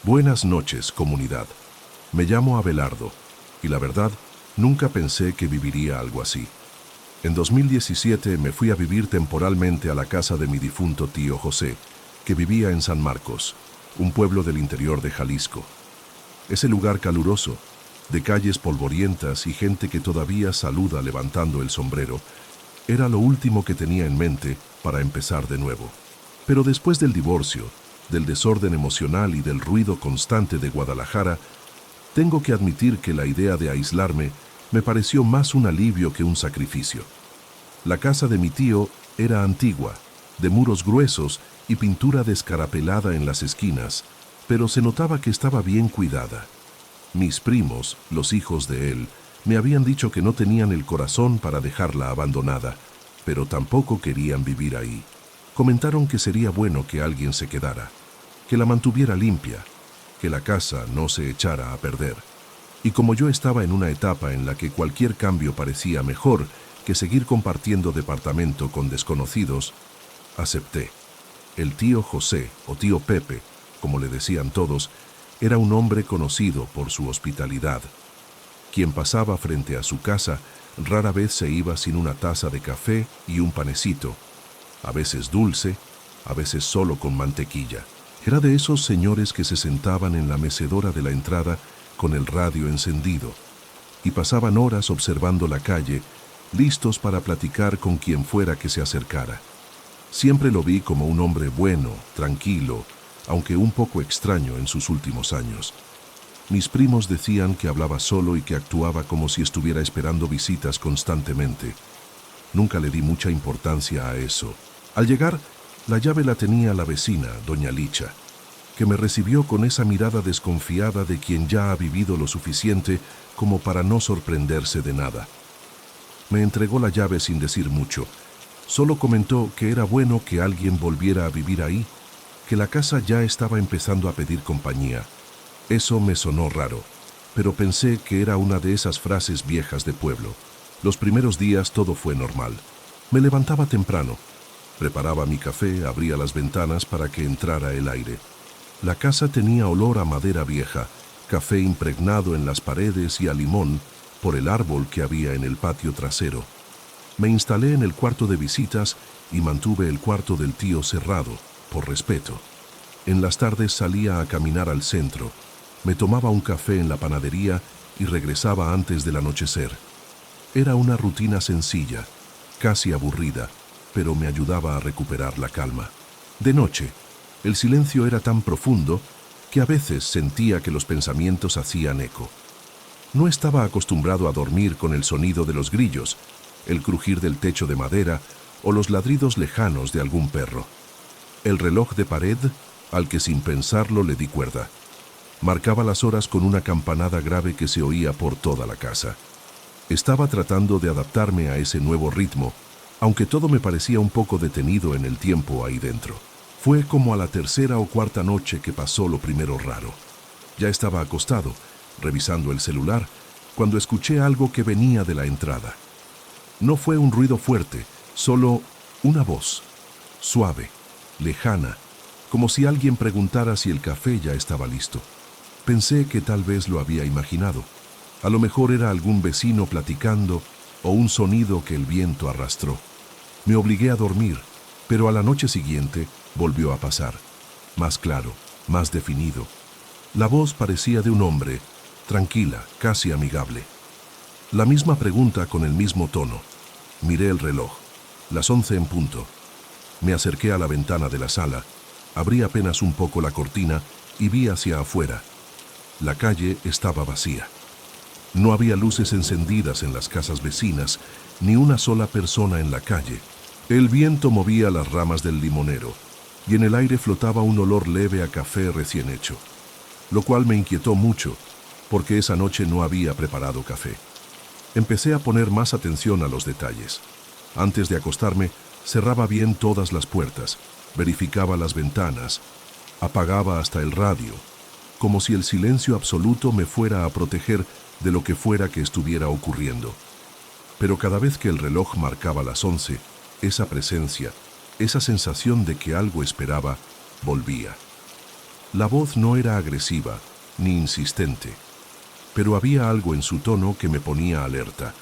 Buenas noches, comunidad. Me llamo Abelardo y la verdad, nunca pensé que viviría algo así. En 2017 me fui a vivir temporalmente a la casa de mi difunto tío José, que vivía en San Marcos, un pueblo del interior de Jalisco. Ese lugar caluroso, de calles polvorientas y gente que todavía saluda levantando el sombrero, era lo último que tenía en mente para empezar de nuevo. Pero después del divorcio, del desorden emocional y del ruido constante de Guadalajara, tengo que admitir que la idea de aislarme me pareció más un alivio que un sacrificio. La casa de mi tío era antigua, de muros gruesos y pintura descarapelada en las esquinas, pero se notaba que estaba bien cuidada. Mis primos, los hijos de él, me habían dicho que no tenían el corazón para dejarla abandonada, pero tampoco querían vivir ahí. Comentaron que sería bueno que alguien se quedara, que la mantuviera limpia, que la casa no se echara a perder. Y como yo estaba en una etapa en la que cualquier cambio parecía mejor que seguir compartiendo departamento con desconocidos, acepté. El tío José, o tío Pepe, como le decían todos, era un hombre conocido por su hospitalidad. Quien pasaba frente a su casa rara vez se iba sin una taza de café y un panecito, a veces dulce, a veces solo con mantequilla. Era de esos señores que se sentaban en la mecedora de la entrada con el radio encendido y pasaban horas observando la calle, listos para platicar con quien fuera que se acercara. Siempre lo vi como un hombre bueno, tranquilo, aunque un poco extraño en sus últimos años. Mis primos decían que hablaba solo y que actuaba como si estuviera esperando visitas constantemente. Nunca le di mucha importancia a eso. Al llegar, la llave la tenía la vecina, doña Licha, que me recibió con esa mirada desconfiada de quien ya ha vivido lo suficiente como para no sorprenderse de nada. Me entregó la llave sin decir mucho. Solo comentó que era bueno que alguien volviera a vivir ahí, que la casa ya estaba empezando a pedir compañía. Eso me sonó raro, pero pensé que era una de esas frases viejas de pueblo. Los primeros días todo fue normal. Me levantaba temprano, preparaba mi café, abría las ventanas para que entrara el aire. La casa tenía olor a madera vieja, café impregnado en las paredes y a limón por el árbol que había en el patio trasero. Me instalé en el cuarto de visitas y mantuve el cuarto del tío cerrado, por respeto. En las tardes salía a caminar al centro, me tomaba un café en la panadería y regresaba antes del anochecer. Era una rutina sencilla, casi aburrida, pero me ayudaba a recuperar la calma. De noche, el silencio era tan profundo que a veces sentía que los pensamientos hacían eco. No estaba acostumbrado a dormir con el sonido de los grillos, el crujir del techo de madera o los ladridos lejanos de algún perro. El reloj de pared, al que sin pensarlo le di cuerda, marcaba las horas con una campanada grave que se oía por toda la casa. Estaba tratando de adaptarme a ese nuevo ritmo, aunque todo me parecía un poco detenido en el tiempo ahí dentro. Fue como a la tercera o cuarta noche que pasó lo primero raro. Ya estaba acostado, revisando el celular, cuando escuché algo que venía de la entrada. No fue un ruido fuerte, solo una voz, suave, lejana, como si alguien preguntara si el café ya estaba listo. Pensé que tal vez lo había imaginado. A lo mejor era algún vecino platicando o un sonido que el viento arrastró. Me obligué a dormir, pero a la noche siguiente volvió a pasar. Más claro, más definido. La voz parecía de un hombre, tranquila, casi amigable. La misma pregunta con el mismo tono. Miré el reloj. Las 11 en punto. Me acerqué a la ventana de la sala, abrí apenas un poco la cortina y vi hacia afuera. La calle estaba vacía. No había luces encendidas en las casas vecinas, ni una sola persona en la calle. El viento movía las ramas del limonero, y en el aire flotaba un olor leve a café recién hecho, lo cual me inquietó mucho, porque esa noche no había preparado café. Empecé a poner más atención a los detalles. Antes de acostarme, cerraba bien todas las puertas, verificaba las ventanas, apagaba hasta el radio, como si el silencio absoluto me fuera a proteger de lo que fuera que estuviera ocurriendo. Pero cada vez que el reloj marcaba las 11, esa presencia, esa sensación de que algo esperaba, volvía. La voz no era agresiva ni insistente, pero había algo en su tono que me ponía alerta,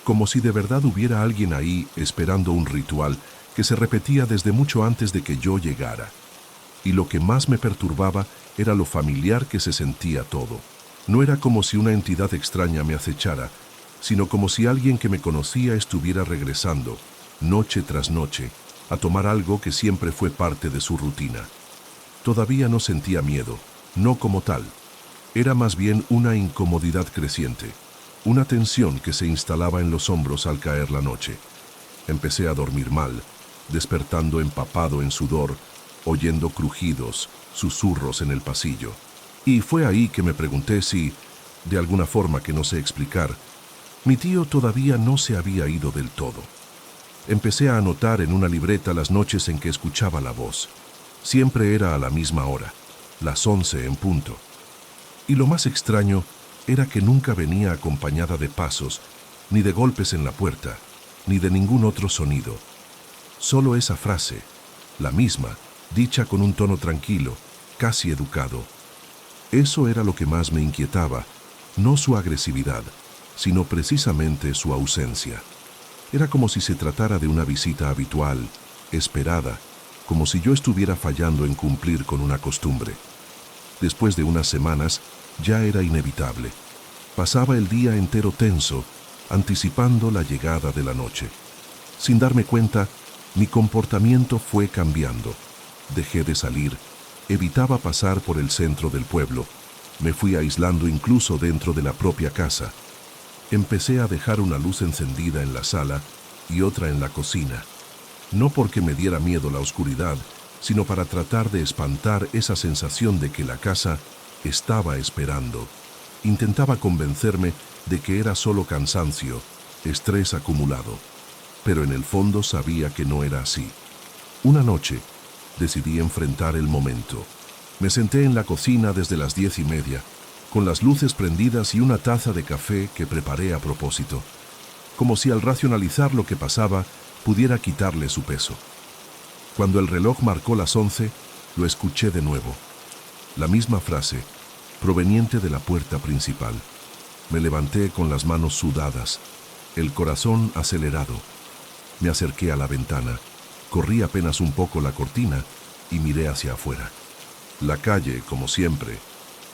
como si de verdad hubiera alguien ahí esperando un ritual que se repetía desde mucho antes de que yo llegara. Y lo que más me perturbaba era lo familiar que se sentía todo. No era como si una entidad extraña me acechara, sino como si alguien que me conocía estuviera regresando, noche tras noche, a tomar algo que siempre fue parte de su rutina. Todavía no sentía miedo, no como tal. Era más bien una incomodidad creciente, una tensión que se instalaba en los hombros al caer la noche. Empecé a dormir mal, despertando empapado en sudor, oyendo crujidos, susurros en el pasillo. Y fue ahí que me pregunté si, de alguna forma que no sé explicar, mi tío todavía no se había ido del todo. Empecé a anotar en una libreta las noches en que escuchaba la voz. Siempre era a la misma hora, las 11 en punto. Y lo más extraño era que nunca venía acompañada de pasos, ni de golpes en la puerta, ni de ningún otro sonido. Solo esa frase, la misma, dicha con un tono tranquilo, casi educado. Eso era lo que más me inquietaba, no su agresividad, sino precisamente su ausencia. Era como si se tratara de una visita habitual, esperada, como si yo estuviera fallando en cumplir con una costumbre. Después de unas semanas, ya era inevitable. Pasaba el día entero tenso, anticipando la llegada de la noche. Sin darme cuenta, mi comportamiento fue cambiando. Dejé de salir, evitaba pasar por el centro del pueblo, me fui aislando incluso dentro de la propia casa. Empecé a dejar una luz encendida en la sala y otra en la cocina, no porque me diera miedo la oscuridad, sino para tratar de espantar esa sensación de que la casa estaba esperando. Intentaba convencerme de que era solo cansancio, estrés acumulado, pero en el fondo sabía que no era así. Una noche, decidí enfrentar el momento. Me senté en la cocina desde las 10:30, con las luces prendidas y una taza de café que preparé a propósito, como si al racionalizar lo que pasaba pudiera quitarle su peso. Cuando el reloj marcó las 11, lo escuché de nuevo. La misma frase, proveniente de la puerta principal. Me levanté con las manos sudadas, el corazón acelerado. Me acerqué a la ventana, corrí apenas un poco la cortina y miré hacia afuera. La calle, como siempre,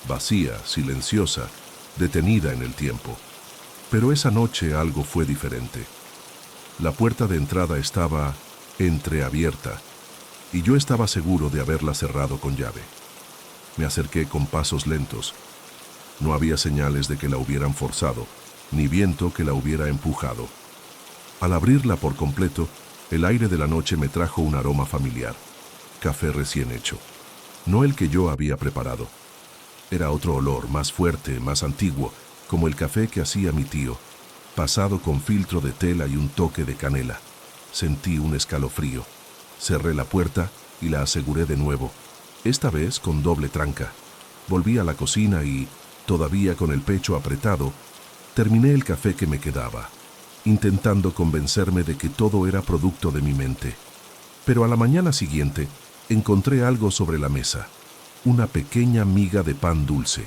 vacía, silenciosa, detenida en el tiempo. Pero esa noche algo fue diferente. La puerta de entrada estaba entreabierta y yo estaba seguro de haberla cerrado con llave. Me acerqué con pasos lentos. No había señales de que la hubieran forzado, ni viento que la hubiera empujado. Al abrirla por completo, el aire de la noche me trajo un aroma familiar. Café recién hecho. No el que yo había preparado. Era otro olor, más fuerte, más antiguo, como el café que hacía mi tío, pasado con filtro de tela y un toque de canela. Sentí un escalofrío. Cerré la puerta y la aseguré de nuevo, esta vez con doble tranca. Volví a la cocina y, todavía con el pecho apretado, terminé el café que me quedaba, intentando convencerme de que todo era producto de mi mente. Pero a la mañana siguiente, encontré algo sobre la mesa, una pequeña miga de pan dulce.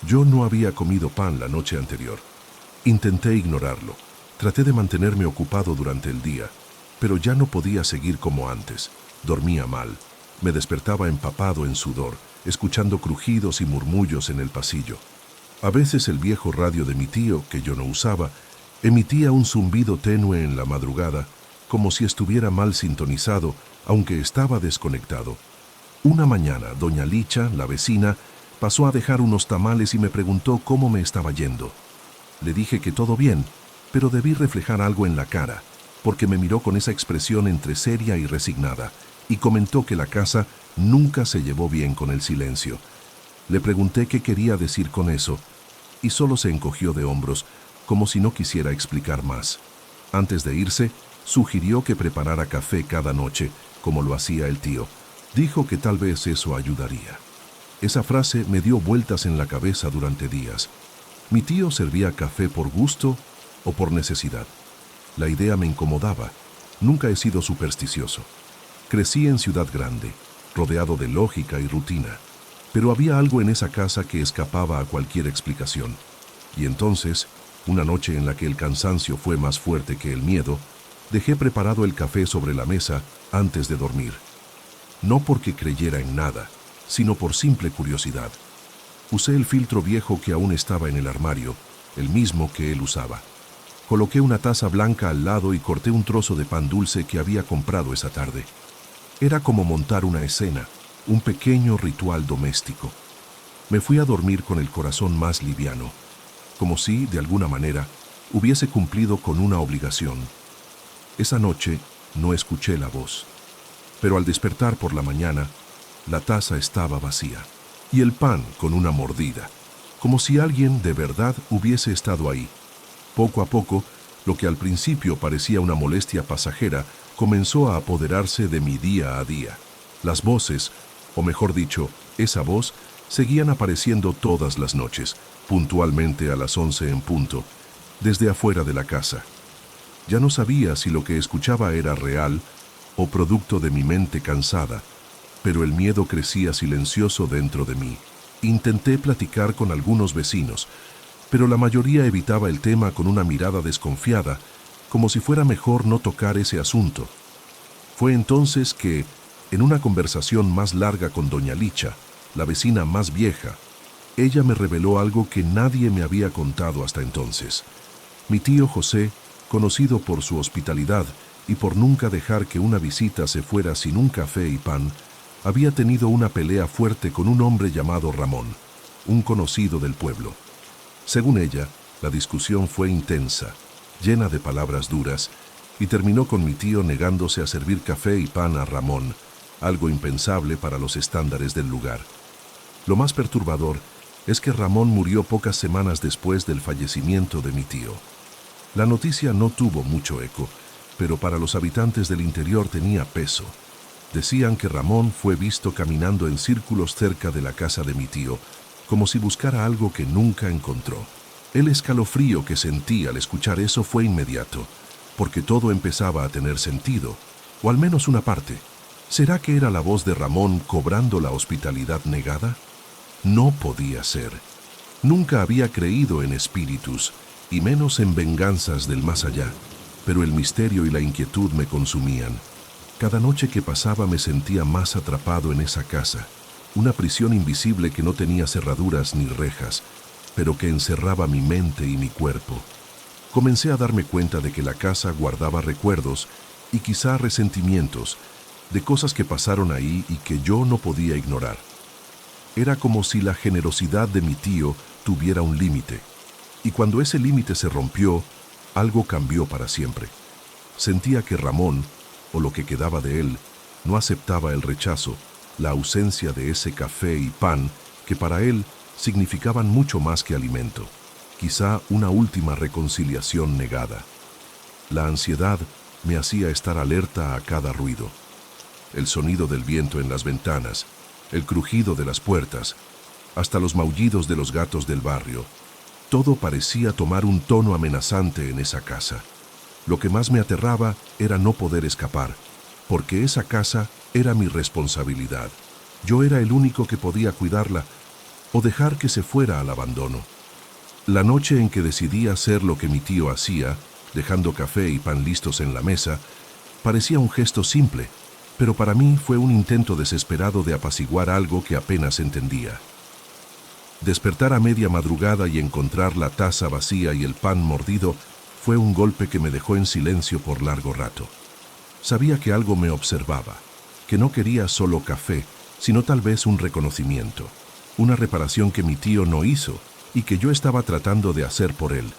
Yo no había comido pan la noche anterior. Intenté ignorarlo. Traté de mantenerme ocupado durante el día, pero ya no podía seguir como antes. Dormía mal. Me despertaba empapado en sudor, escuchando crujidos y murmullos en el pasillo. A veces el viejo radio de mi tío, que yo no usaba, emitía un zumbido tenue en la madrugada, como si estuviera mal sintonizado, aunque estaba desconectado. Una mañana, doña Licha, la vecina, pasó a dejar unos tamales y me preguntó cómo me estaba yendo. Le dije que todo bien, pero debí reflejar algo en la cara, porque me miró con esa expresión entre seria y resignada, y comentó que la casa nunca se llevó bien con el silencio. Le pregunté qué quería decir con eso, y solo se encogió de hombros, como si no quisiera explicar más. Antes de irse, sugirió que preparara café cada noche, como lo hacía el tío. Dijo que tal vez eso ayudaría. Esa frase me dio vueltas en la cabeza durante días. ¿Mi tío servía café por gusto o por necesidad? La idea me incomodaba. Nunca he sido supersticioso. Crecí en ciudad grande, rodeado de lógica y rutina. Pero había algo en esa casa que escapaba a cualquier explicación. Y entonces, una noche en la que el cansancio fue más fuerte que el miedo, dejé preparado el café sobre la mesa antes de dormir. No porque creyera en nada, sino por simple curiosidad. Usé el filtro viejo que aún estaba en el armario, el mismo que él usaba. Coloqué una taza blanca al lado y corté un trozo de pan dulce que había comprado esa tarde. Era como montar una escena, un pequeño ritual doméstico. Me fui a dormir con el corazón más liviano, como si, de alguna manera, hubiese cumplido con una obligación. Esa noche no escuché la voz, pero al despertar por la mañana, la taza estaba vacía, y el pan con una mordida, como si alguien de verdad hubiese estado ahí. Poco a poco, lo que al principio parecía una molestia pasajera, comenzó a apoderarse de mi día a día. Las voces, o mejor dicho, esa voz, seguían apareciendo todas las noches, puntualmente a las 11 en punto, desde afuera de la casa. Ya no sabía si lo que escuchaba era real o producto de mi mente cansada, pero el miedo crecía silencioso dentro de mí. Intenté platicar con algunos vecinos, pero la mayoría evitaba el tema con una mirada desconfiada, como si fuera mejor no tocar ese asunto. Fue entonces que, en una conversación más larga con doña Licha, la vecina más vieja, ella me reveló algo que nadie me había contado hasta entonces. Mi tío José, conocido por su hospitalidad y por nunca dejar que una visita se fuera sin un café y pan, había tenido una pelea fuerte con un hombre llamado Ramón, un conocido del pueblo. Según ella, la discusión fue intensa, llena de palabras duras, y terminó con mi tío negándose a servir café y pan a Ramón, algo impensable para los estándares del lugar. Lo más perturbador es que Ramón murió pocas semanas después del fallecimiento de mi tío. La noticia no tuvo mucho eco, pero para los habitantes del interior tenía peso. Decían que Ramón fue visto caminando en círculos cerca de la casa de mi tío, como si buscara algo que nunca encontró. El escalofrío que sentí al escuchar eso fue inmediato, porque todo empezaba a tener sentido, o al menos una parte. ¿Será que era la voz de Ramón cobrando la hospitalidad negada? No podía ser. Nunca había creído en espíritus, y menos en venganzas del más allá, pero el misterio y la inquietud me consumían. Cada noche que pasaba me sentía más atrapado en esa casa, una prisión invisible que no tenía cerraduras ni rejas, pero que encerraba mi mente y mi cuerpo. Comencé a darme cuenta de que la casa guardaba recuerdos y quizá resentimientos de cosas que pasaron ahí y que yo no podía ignorar. Era como si la generosidad de mi tío tuviera un límite, y cuando ese límite se rompió, algo cambió para siempre. Sentía que Ramón, o lo que quedaba de él, no aceptaba el rechazo, la ausencia de ese café y pan que para él significaban mucho más que alimento, quizá una última reconciliación negada. La ansiedad me hacía estar alerta a cada ruido. El sonido del viento en las ventanas, el crujido de las puertas, hasta los maullidos de los gatos del barrio. Todo parecía tomar un tono amenazante en esa casa. Lo que más me aterraba era no poder escapar, porque esa casa era mi responsabilidad. Yo era el único que podía cuidarla o dejar que se fuera al abandono. La noche en que decidí hacer lo que mi tío hacía, dejando café y pan listos en la mesa, parecía un gesto simple, pero para mí fue un intento desesperado de apaciguar algo que apenas entendía. Despertar a media madrugada y encontrar la taza vacía y el pan mordido fue un golpe que me dejó en silencio por largo rato. Sabía que algo me observaba, que no quería solo café, sino tal vez un reconocimiento, una reparación que mi tío no hizo y que yo estaba tratando de hacer por él.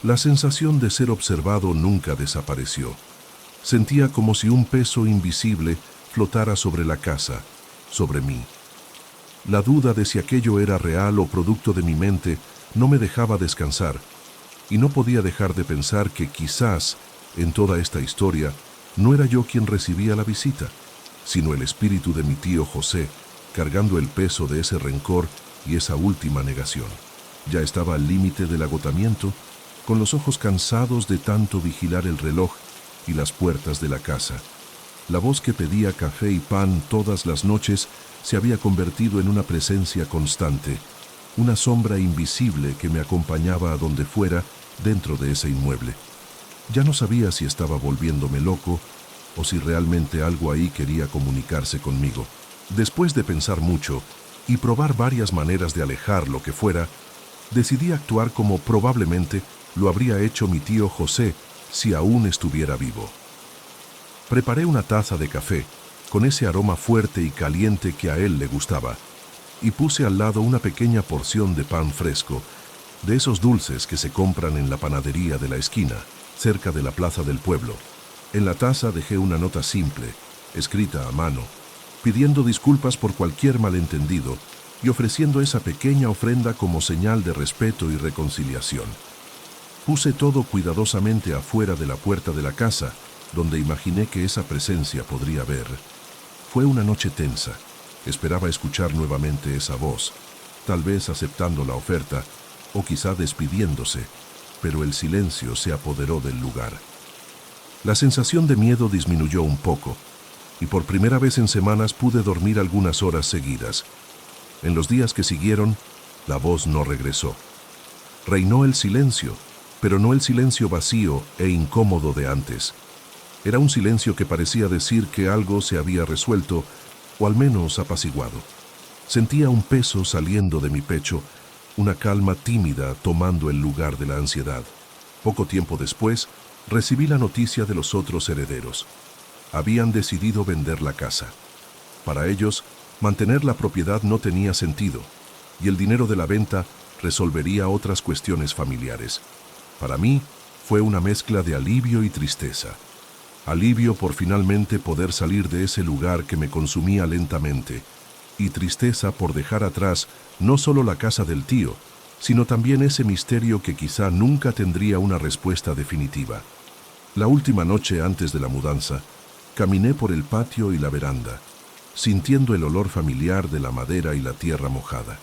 La sensación de ser observado nunca desapareció. Sentía como si un peso invisible flotara sobre la casa, sobre mí. La duda de si aquello era real o producto de mi mente no me dejaba descansar, y no podía dejar de pensar que quizás, en toda esta historia, no era yo quien recibía la visita, sino el espíritu de mi tío José, cargando el peso de ese rencor y esa última negación. Ya estaba al límite del agotamiento, con los ojos cansados de tanto vigilar el reloj y las puertas de la casa. La voz que pedía café y pan todas las noches se había convertido en una presencia constante, una sombra invisible que me acompañaba a donde fuera dentro de ese inmueble. Ya no sabía si estaba volviéndome loco o si realmente algo ahí quería comunicarse conmigo. Después de pensar mucho y probar varias maneras de alejar lo que fuera, decidí actuar como probablemente lo habría hecho mi tío José si aún estuviera vivo. Preparé una taza de café, con ese aroma fuerte y caliente que a él le gustaba, y puse al lado una pequeña porción de pan fresco, de esos dulces que se compran en la panadería de la esquina, cerca de la plaza del pueblo. En la taza dejé una nota simple, escrita a mano, pidiendo disculpas por cualquier malentendido y ofreciendo esa pequeña ofrenda como señal de respeto y reconciliación. Puse todo cuidadosamente afuera de la puerta de la casa, donde imaginé que esa presencia podría ver. Fue una noche tensa. Esperaba escuchar nuevamente esa voz, tal vez aceptando la oferta o quizá despidiéndose, pero el silencio se apoderó del lugar. La sensación de miedo disminuyó un poco, y por primera vez en semanas pude dormir algunas horas seguidas. En los días que siguieron, la voz no regresó. Reinó el silencio, pero no el silencio vacío e incómodo de antes. Era un silencio que parecía decir que algo se había resuelto, o al menos apaciguado. Sentía un peso saliendo de mi pecho, una calma tímida tomando el lugar de la ansiedad. Poco tiempo después, recibí la noticia de los otros herederos. Habían decidido vender la casa. Para ellos, mantener la propiedad no tenía sentido, y el dinero de la venta resolvería otras cuestiones familiares. Para mí, fue una mezcla de alivio y tristeza. Alivio por finalmente poder salir de ese lugar que me consumía lentamente, y tristeza por dejar atrás no solo la casa del tío, sino también ese misterio que quizá nunca tendría una respuesta definitiva. La última noche antes de la mudanza, caminé por el patio y la veranda, sintiendo el olor familiar de la madera y la tierra mojada.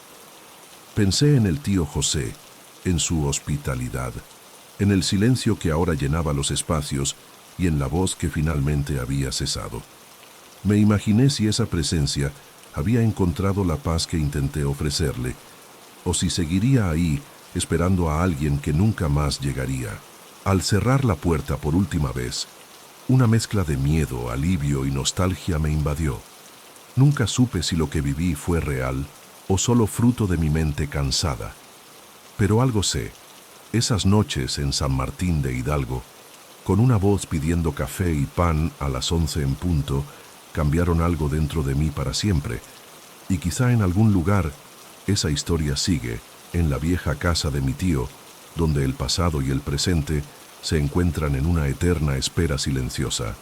Pensé en el tío José, en su hospitalidad, en el silencio que ahora llenaba los espacios y en la voz que finalmente había cesado. Me imaginé si esa presencia había encontrado la paz que intenté ofrecerle, o si seguiría ahí esperando a alguien que nunca más llegaría. Al cerrar la puerta por última vez, una mezcla de miedo, alivio y nostalgia me invadió. Nunca supe si lo que viví fue real o solo fruto de mi mente cansada. Pero algo sé, esas noches en San Martín de Hidalgo, con una voz pidiendo café y pan a las 11 en punto, cambiaron algo dentro de mí para siempre, y quizá en algún lugar esa historia sigue, en la vieja casa de mi tío, donde el pasado y el presente se encuentran en una eterna espera silenciosa.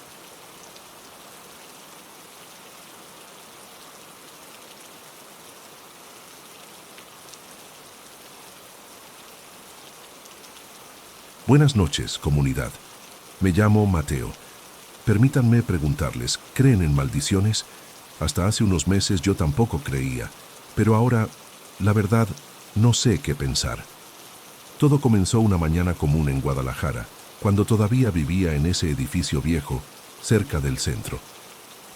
Buenas noches, comunidad. Me llamo Mateo. Permítanme preguntarles, ¿creen en maldiciones? Hasta hace unos meses yo tampoco creía, pero ahora, la verdad, no sé qué pensar. Todo comenzó una mañana común en Guadalajara, cuando todavía vivía en ese edificio viejo, cerca del centro.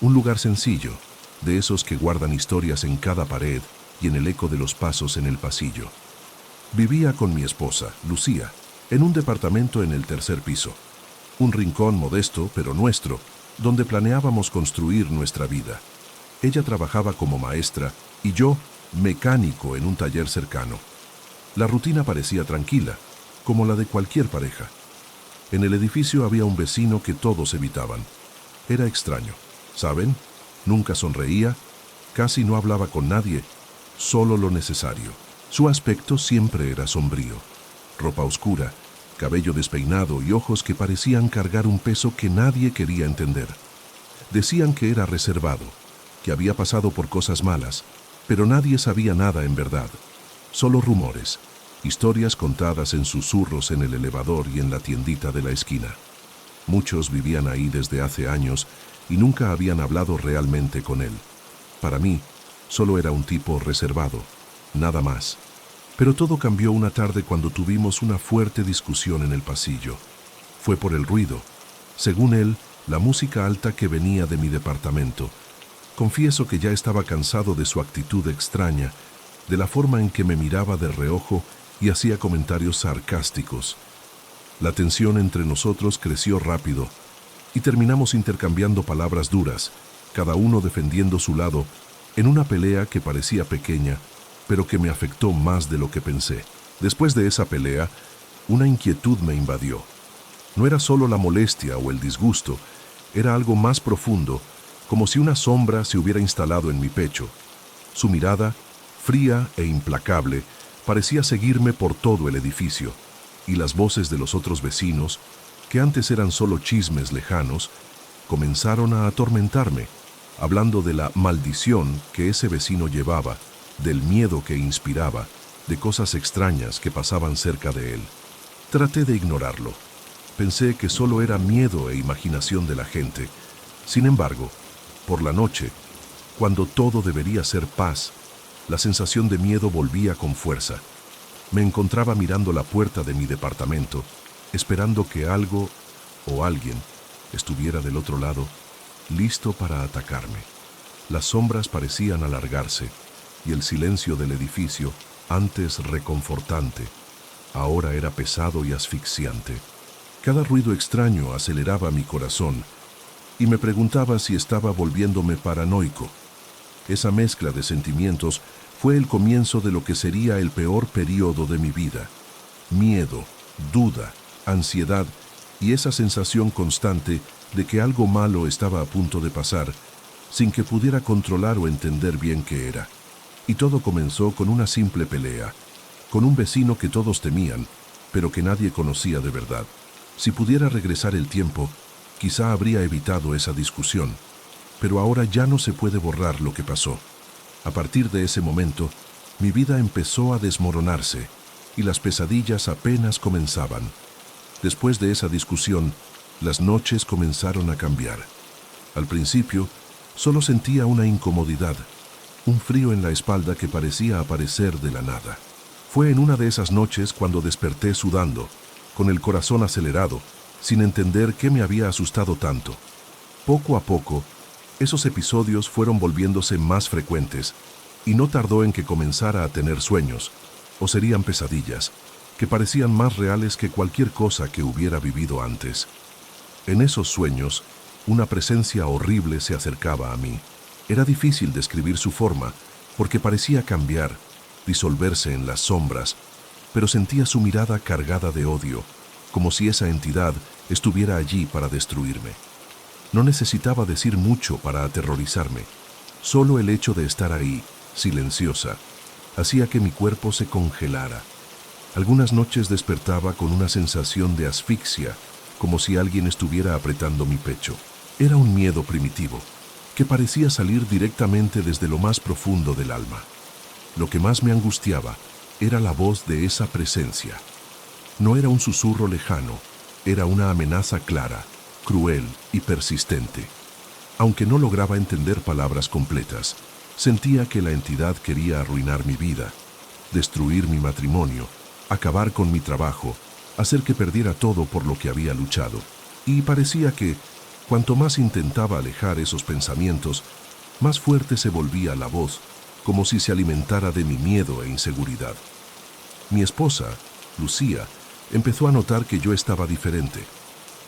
Un lugar sencillo, de esos que guardan historias en cada pared y en el eco de los pasos en el pasillo. Vivía con mi esposa, Lucía, en un departamento en el tercer piso. Un rincón modesto, pero nuestro, donde planeábamos construir nuestra vida. Ella trabajaba como maestra y yo, mecánico en un taller cercano. La rutina parecía tranquila, como la de cualquier pareja. En el edificio había un vecino que todos evitaban. Era extraño, ¿saben? Nunca sonreía, casi no hablaba con nadie, solo lo necesario. Su aspecto siempre era sombrío. Ropa oscura, cabello despeinado y ojos que parecían cargar un peso que nadie quería entender. Decían que era reservado, que había pasado por cosas malas, pero nadie sabía nada en verdad. Solo rumores, historias contadas en susurros en el elevador y en la tiendita de la esquina. Muchos vivían ahí desde hace años y nunca habían hablado realmente con él. Para mí, solo era un tipo reservado, nada más. Pero todo cambió una tarde cuando tuvimos una fuerte discusión en el pasillo. Fue por el ruido. Según él, la música alta que venía de mi departamento. Confieso que ya estaba cansado de su actitud extraña, de la forma en que me miraba de reojo y hacía comentarios sarcásticos. La tensión entre nosotros creció rápido y terminamos intercambiando palabras duras, cada uno defendiendo su lado, en una pelea que parecía pequeña, pero que me afectó más de lo que pensé. Después de esa pelea, una inquietud me invadió. No era solo la molestia o el disgusto, era algo más profundo, como si una sombra se hubiera instalado en mi pecho. Su mirada, fría e implacable, parecía seguirme por todo el edificio, y las voces de los otros vecinos, que antes eran solo chismes lejanos, comenzaron a atormentarme, hablando de la maldición que ese vecino llevaba, del miedo que inspiraba, de cosas extrañas que pasaban cerca de él. Traté de ignorarlo. Pensé que solo era miedo e imaginación de la gente. Sin embargo, por la noche, cuando todo debería ser paz, la sensación de miedo volvía con fuerza. Me encontraba mirando la puerta de mi departamento, esperando que algo o alguien estuviera del otro lado, listo para atacarme. Las sombras parecían alargarse, y el silencio del edificio, antes reconfortante, ahora era pesado y asfixiante. Cada ruido extraño aceleraba mi corazón, y me preguntaba si estaba volviéndome paranoico. Esa mezcla de sentimientos fue el comienzo de lo que sería el peor periodo de mi vida. Miedo, duda, ansiedad y esa sensación constante de que algo malo estaba a punto de pasar, sin que pudiera controlar o entender bien qué era. Y todo comenzó con una simple pelea, con un vecino que todos temían, pero que nadie conocía de verdad. Si pudiera regresar el tiempo, quizá habría evitado esa discusión, pero ahora ya no se puede borrar lo que pasó. A partir de ese momento, mi vida empezó a desmoronarse y las pesadillas apenas comenzaban. Después de esa discusión, las noches comenzaron a cambiar. Al principio, solo sentía una incomodidad, un frío en la espalda que parecía aparecer de la nada. Fue en una de esas noches cuando desperté sudando, con el corazón acelerado, sin entender qué me había asustado tanto. Poco a poco, esos episodios fueron volviéndose más frecuentes, y no tardó en que comenzara a tener sueños, o serían pesadillas, que parecían más reales que cualquier cosa que hubiera vivido antes. En esos sueños, una presencia horrible se acercaba a mí. Era difícil describir su forma, porque parecía cambiar, disolverse en las sombras, pero sentía su mirada cargada de odio, como si esa entidad estuviera allí para destruirme. No necesitaba decir mucho para aterrorizarme. Solo el hecho de estar ahí, silenciosa, hacía que mi cuerpo se congelara. Algunas noches despertaba con una sensación de asfixia, como si alguien estuviera apretando mi pecho. Era un miedo primitivo, que parecía salir directamente desde lo más profundo del alma. Lo que más me angustiaba era la voz de esa presencia. No era un susurro lejano, era una amenaza clara, cruel y persistente. Aunque no lograba entender palabras completas, sentía que la entidad quería arruinar mi vida, destruir mi matrimonio, acabar con mi trabajo, hacer que perdiera todo por lo que había luchado. Y parecía que, cuanto más intentaba alejar esos pensamientos, más fuerte se volvía la voz, como si se alimentara de mi miedo e inseguridad. Mi esposa, Lucía, empezó a notar que yo estaba diferente.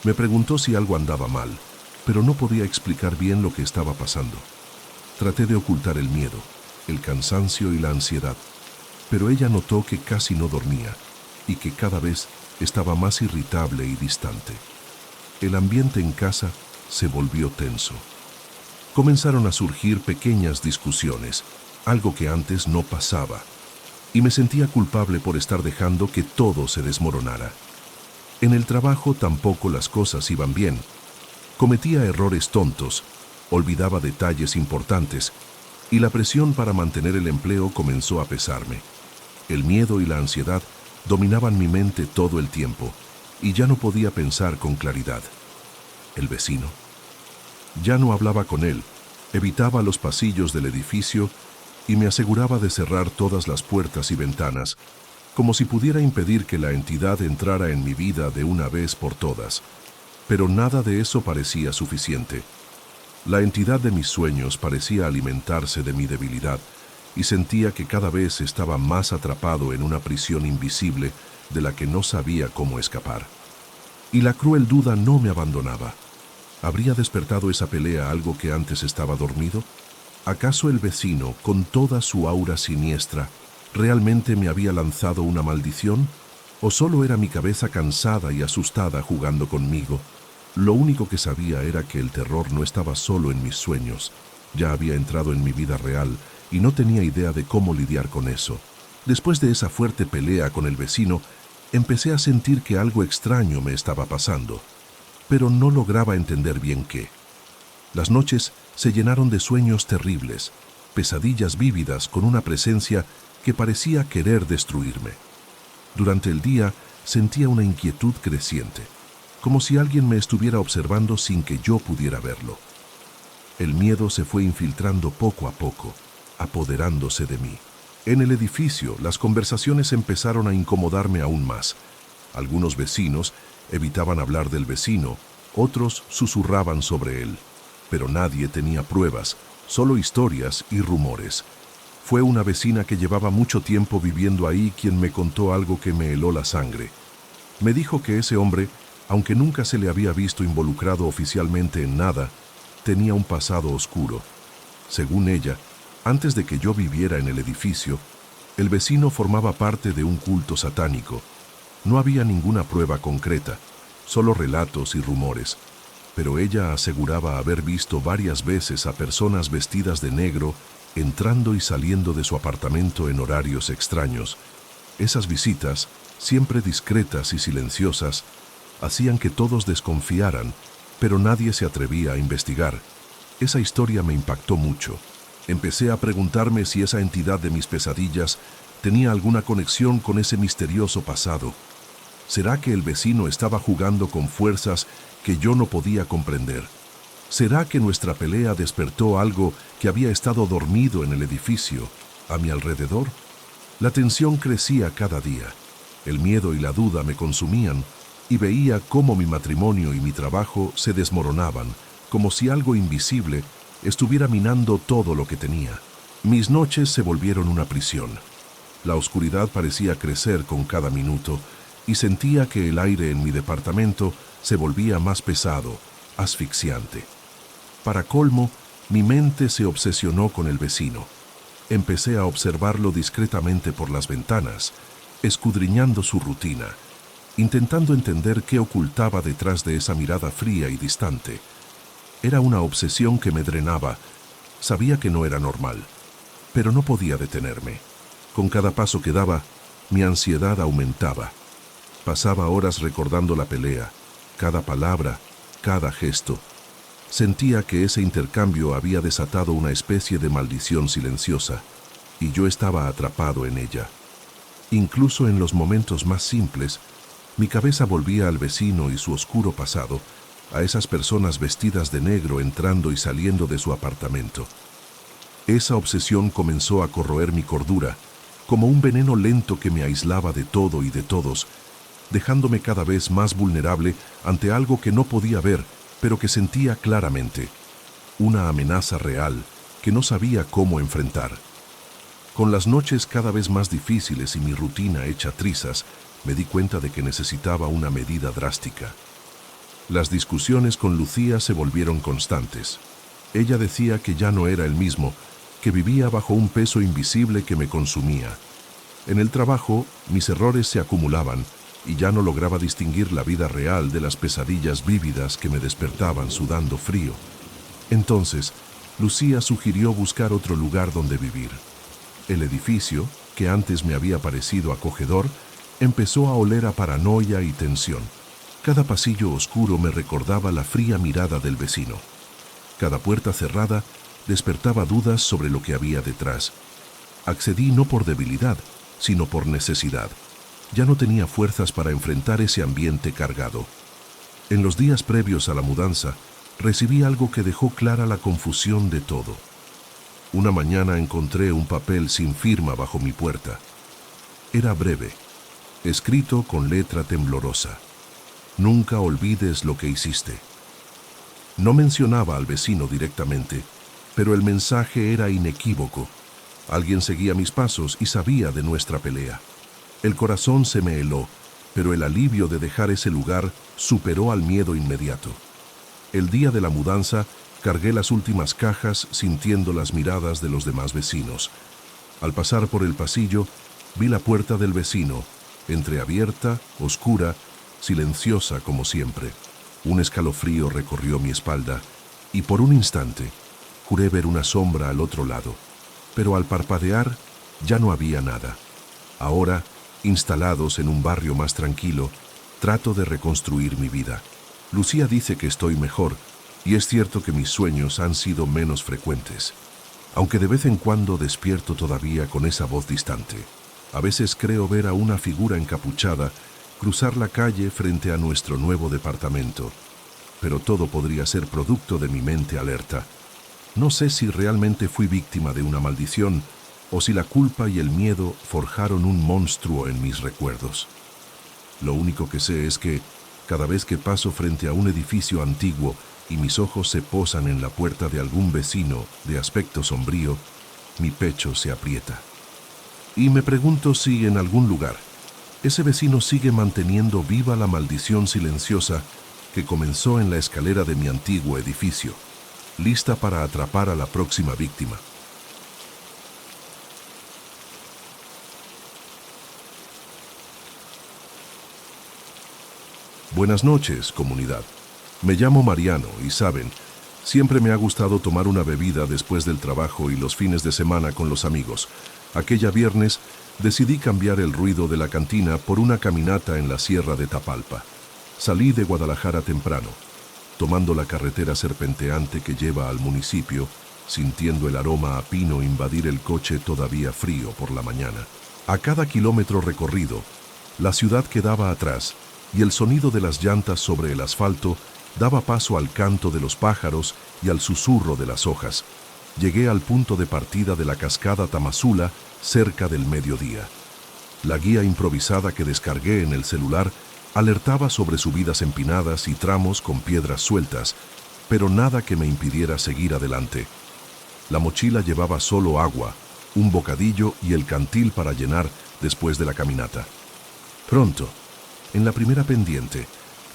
Me preguntó si algo andaba mal, pero no podía explicar bien lo que estaba pasando. Traté de ocultar el miedo, el cansancio y la ansiedad, pero ella notó que casi no dormía y que cada vez estaba más irritable y distante. El ambiente en casa se volvió tenso. Comenzaron a surgir pequeñas discusiones, algo que antes no pasaba, y me sentía culpable por estar dejando que todo se desmoronara. En el trabajo tampoco las cosas iban bien. Cometía errores tontos, olvidaba detalles importantes, y la presión para mantener el empleo comenzó a pesarme. El miedo y la ansiedad dominaban mi mente todo el tiempo, y ya no podía pensar con claridad. El vecino. Ya no hablaba con él, evitaba los pasillos del edificio y me aseguraba de cerrar todas las puertas y ventanas, como si pudiera impedir que la entidad entrara en mi vida de una vez por todas. Pero nada de eso parecía suficiente. La entidad de mis sueños parecía alimentarse de mi debilidad y sentía que cada vez estaba más atrapado en una prisión invisible de la que no sabía cómo escapar. Y la cruel duda no me abandonaba. ¿Habría despertado esa pelea algo que antes estaba dormido? ¿Acaso el vecino, con toda su aura siniestra, realmente me había lanzado una maldición? ¿O solo era mi cabeza cansada y asustada jugando conmigo? Lo único que sabía era que el terror no estaba solo en mis sueños. Ya había entrado en mi vida real y no tenía idea de cómo lidiar con eso. Después de esa fuerte pelea con el vecino, empecé a sentir que algo extraño me estaba pasando, pero no lograba entender bien qué. Las noches se llenaron de sueños terribles, pesadillas vívidas con una presencia que parecía querer destruirme. Durante el día sentía una inquietud creciente, como si alguien me estuviera observando sin que yo pudiera verlo. El miedo se fue infiltrando poco a poco, apoderándose de mí. En el edificio, las conversaciones empezaron a incomodarme aún más. Algunos vecinos evitaban hablar del vecino, otros susurraban sobre él, pero nadie tenía pruebas, solo historias y rumores. Fue una vecina que llevaba mucho tiempo viviendo ahí quien me contó algo que me heló la sangre. Me dijo que ese hombre, aunque nunca se le había visto involucrado oficialmente en nada, tenía un pasado oscuro. Según ella, antes de que yo viviera en el edificio, el vecino formaba parte de un culto satánico. No había ninguna prueba concreta, solo relatos y rumores, pero ella aseguraba haber visto varias veces a personas vestidas de negro entrando y saliendo de su apartamento en horarios extraños. Esas visitas, siempre discretas y silenciosas, hacían que todos desconfiaran, pero nadie se atrevía a investigar. Esa historia me impactó mucho. Empecé a preguntarme si esa entidad de mis pesadillas tenía alguna conexión con ese misterioso pasado. ¿Será que el vecino estaba jugando con fuerzas que yo no podía comprender? ¿Será que nuestra pelea despertó algo que había estado dormido en el edificio, a mi alrededor? La tensión crecía cada día. El miedo y la duda me consumían y veía cómo mi matrimonio y mi trabajo se desmoronaban, como si algo invisible estuviera minando todo lo que tenía. Mis noches se volvieron una prisión. La oscuridad parecía crecer con cada minuto y sentía que el aire en mi departamento se volvía más pesado, asfixiante. Para colmo, mi mente se obsesionó con el vecino. Empecé a observarlo discretamente por las ventanas, escudriñando su rutina, intentando entender qué ocultaba detrás de esa mirada fría y distante. Era una obsesión que me drenaba. Sabía que no era normal, pero no podía detenerme. Con cada paso que daba, mi ansiedad aumentaba. Pasaba horas recordando la pelea, cada palabra, cada gesto. Sentía que ese intercambio había desatado una especie de maldición silenciosa, y yo estaba atrapado en ella. Incluso en los momentos más simples, mi cabeza volvía al vecino y su oscuro pasado, a esas personas vestidas de negro entrando y saliendo de su apartamento. Esa obsesión comenzó a corroer mi cordura, como un veneno lento que me aislaba de todo y de todos, dejándome cada vez más vulnerable ante algo que no podía ver, pero que sentía claramente. Una amenaza real que no sabía cómo enfrentar. Con las noches cada vez más difíciles y mi rutina hecha trizas, me di cuenta de que necesitaba una medida drástica. Las discusiones con Lucía se volvieron constantes. Ella decía que ya no era el mismo, que vivía bajo un peso invisible que me consumía. En el trabajo, mis errores se acumulaban y ya no lograba distinguir la vida real de las pesadillas vívidas que me despertaban sudando frío. Entonces, Lucía sugirió buscar otro lugar donde vivir. El edificio, que antes me había parecido acogedor, empezó a oler a paranoia y tensión. Cada pasillo oscuro me recordaba la fría mirada del vecino. Cada puerta cerrada despertaba dudas sobre lo que había detrás. Accedí no por debilidad, sino por necesidad. Ya no tenía fuerzas para enfrentar ese ambiente cargado. En los días previos a la mudanza, recibí algo que dejó clara la confusión de todo. Una mañana encontré un papel sin firma bajo mi puerta. Era breve, escrito con letra temblorosa. Nunca olvides lo que hiciste. No mencionaba al vecino directamente, pero el mensaje era inequívoco. Alguien seguía mis pasos y sabía de nuestra pelea. El corazón se me heló, pero el alivio de dejar ese lugar superó al miedo inmediato. El día de la mudanza, cargué las últimas cajas sintiendo las miradas de los demás vecinos. Al pasar por el pasillo, vi la puerta del vecino, entreabierta, oscura, silenciosa como siempre. Un escalofrío recorrió mi espalda y por un instante juré ver una sombra al otro lado, pero al parpadear ya no había nada. Ahora, instalados en un barrio más tranquilo, trato de reconstruir mi vida. Lucía dice que estoy mejor, y es cierto que mis sueños han sido menos frecuentes, aunque de vez en cuando despierto todavía con esa voz distante. A veces creo ver a una figura encapuchada cruzar la calle frente a nuestro nuevo departamento, pero todo podría ser producto de mi mente alerta. No sé si realmente fui víctima de una maldición o si la culpa y el miedo forjaron un monstruo en mis recuerdos. Lo único que sé es que, cada vez que paso frente a un edificio antiguo y mis ojos se posan en la puerta de algún vecino de aspecto sombrío, mi pecho se aprieta. Y me pregunto si en algún lugar ese vecino sigue manteniendo viva la maldición silenciosa que comenzó en la escalera de mi antiguo edificio, lista para atrapar a la próxima víctima. Buenas noches, comunidad. Me llamo Mariano y saben, siempre me ha gustado tomar una bebida después del trabajo y los fines de semana con los amigos. Aquella viernes decidí cambiar el ruido de la cantina por una caminata en la Sierra de Tapalpa. Salí de Guadalajara temprano, tomando la carretera serpenteante que lleva al municipio, sintiendo el aroma a pino invadir el coche todavía frío por la mañana. A cada kilómetro recorrido, la ciudad quedaba atrás y el sonido de las llantas sobre el asfalto daba paso al canto de los pájaros y al susurro de las hojas. Llegué al punto de partida de la cascada Tamazula cerca del mediodía. La guía improvisada que descargué en el celular alertaba sobre subidas empinadas y tramos con piedras sueltas, pero nada que me impidiera seguir adelante. La mochila llevaba solo agua, un bocadillo y el cantil para llenar después de la caminata. Pronto, en la primera pendiente,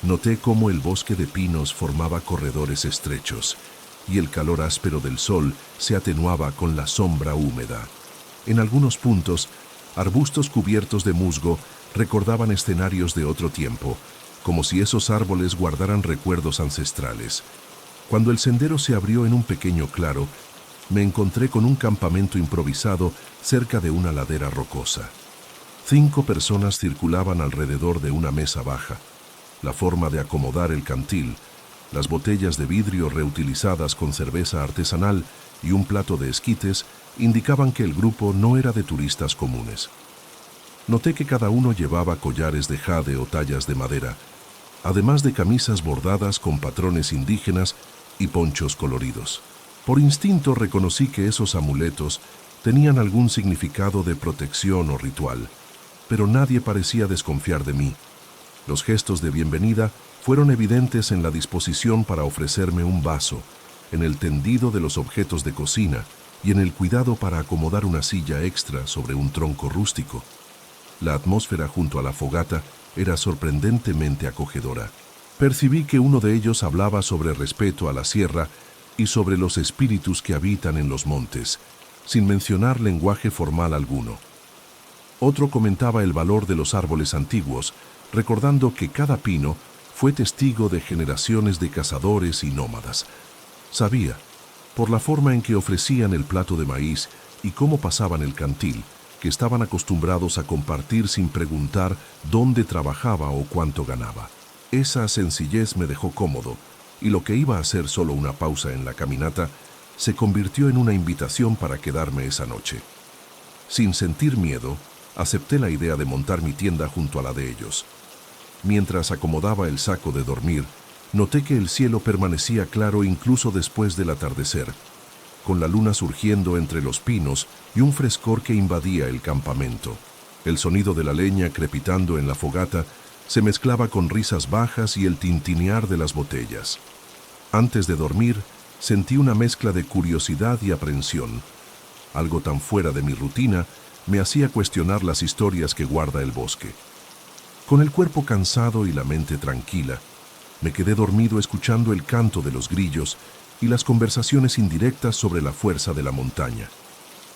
noté cómo el bosque de pinos formaba corredores estrechos y el calor áspero del sol se atenuaba con la sombra húmeda. En algunos puntos, arbustos cubiertos de musgo recordaban escenarios de otro tiempo, como si esos árboles guardaran recuerdos ancestrales. Cuando el sendero se abrió en un pequeño claro, me encontré con un campamento improvisado cerca de una ladera rocosa. 5 personas circulaban alrededor de una mesa baja. La forma de acomodar el cantil, las botellas de vidrio reutilizadas con cerveza artesanal y un plato de esquites indicaban que el grupo no era de turistas comunes. Noté que cada uno llevaba collares de jade o tallas de madera, además de camisas bordadas con patrones indígenas y ponchos coloridos. Por instinto reconocí que esos amuletos tenían algún significado de protección o ritual, pero nadie parecía desconfiar de mí. Los gestos de bienvenida fueron evidentes en la disposición para ofrecerme un vaso, en el tendido de los objetos de cocina y en el cuidado para acomodar una silla extra sobre un tronco rústico. La atmósfera junto a la fogata era sorprendentemente acogedora. Percibí que uno de ellos hablaba sobre respeto a la sierra y sobre los espíritus que habitan en los montes, sin mencionar lenguaje formal alguno. Otro comentaba el valor de los árboles antiguos, recordando que cada pino fue testigo de generaciones de cazadores y nómadas. Sabía, por la forma en que ofrecían el plato de maíz y cómo pasaban el cantil, que estaban acostumbrados a compartir sin preguntar dónde trabajaba o cuánto ganaba. Esa sencillez me dejó cómodo, y lo que iba a ser solo una pausa en la caminata se convirtió en una invitación para quedarme esa noche. Sin sentir miedo, acepté la idea de montar mi tienda junto a la de ellos. Mientras acomodaba el saco de dormir, noté que el cielo permanecía claro incluso después del atardecer, con la luna surgiendo entre los pinos y un frescor que invadía el campamento. El sonido de la leña crepitando en la fogata se mezclaba con risas bajas y el tintinear de las botellas. Antes de dormir, sentí una mezcla de curiosidad y aprensión. Algo tan fuera de mi rutina me hacía cuestionar las historias que guarda el bosque. Con el cuerpo cansado y la mente tranquila, me quedé dormido escuchando el canto de los grillos y las conversaciones indirectas sobre la fuerza de la montaña,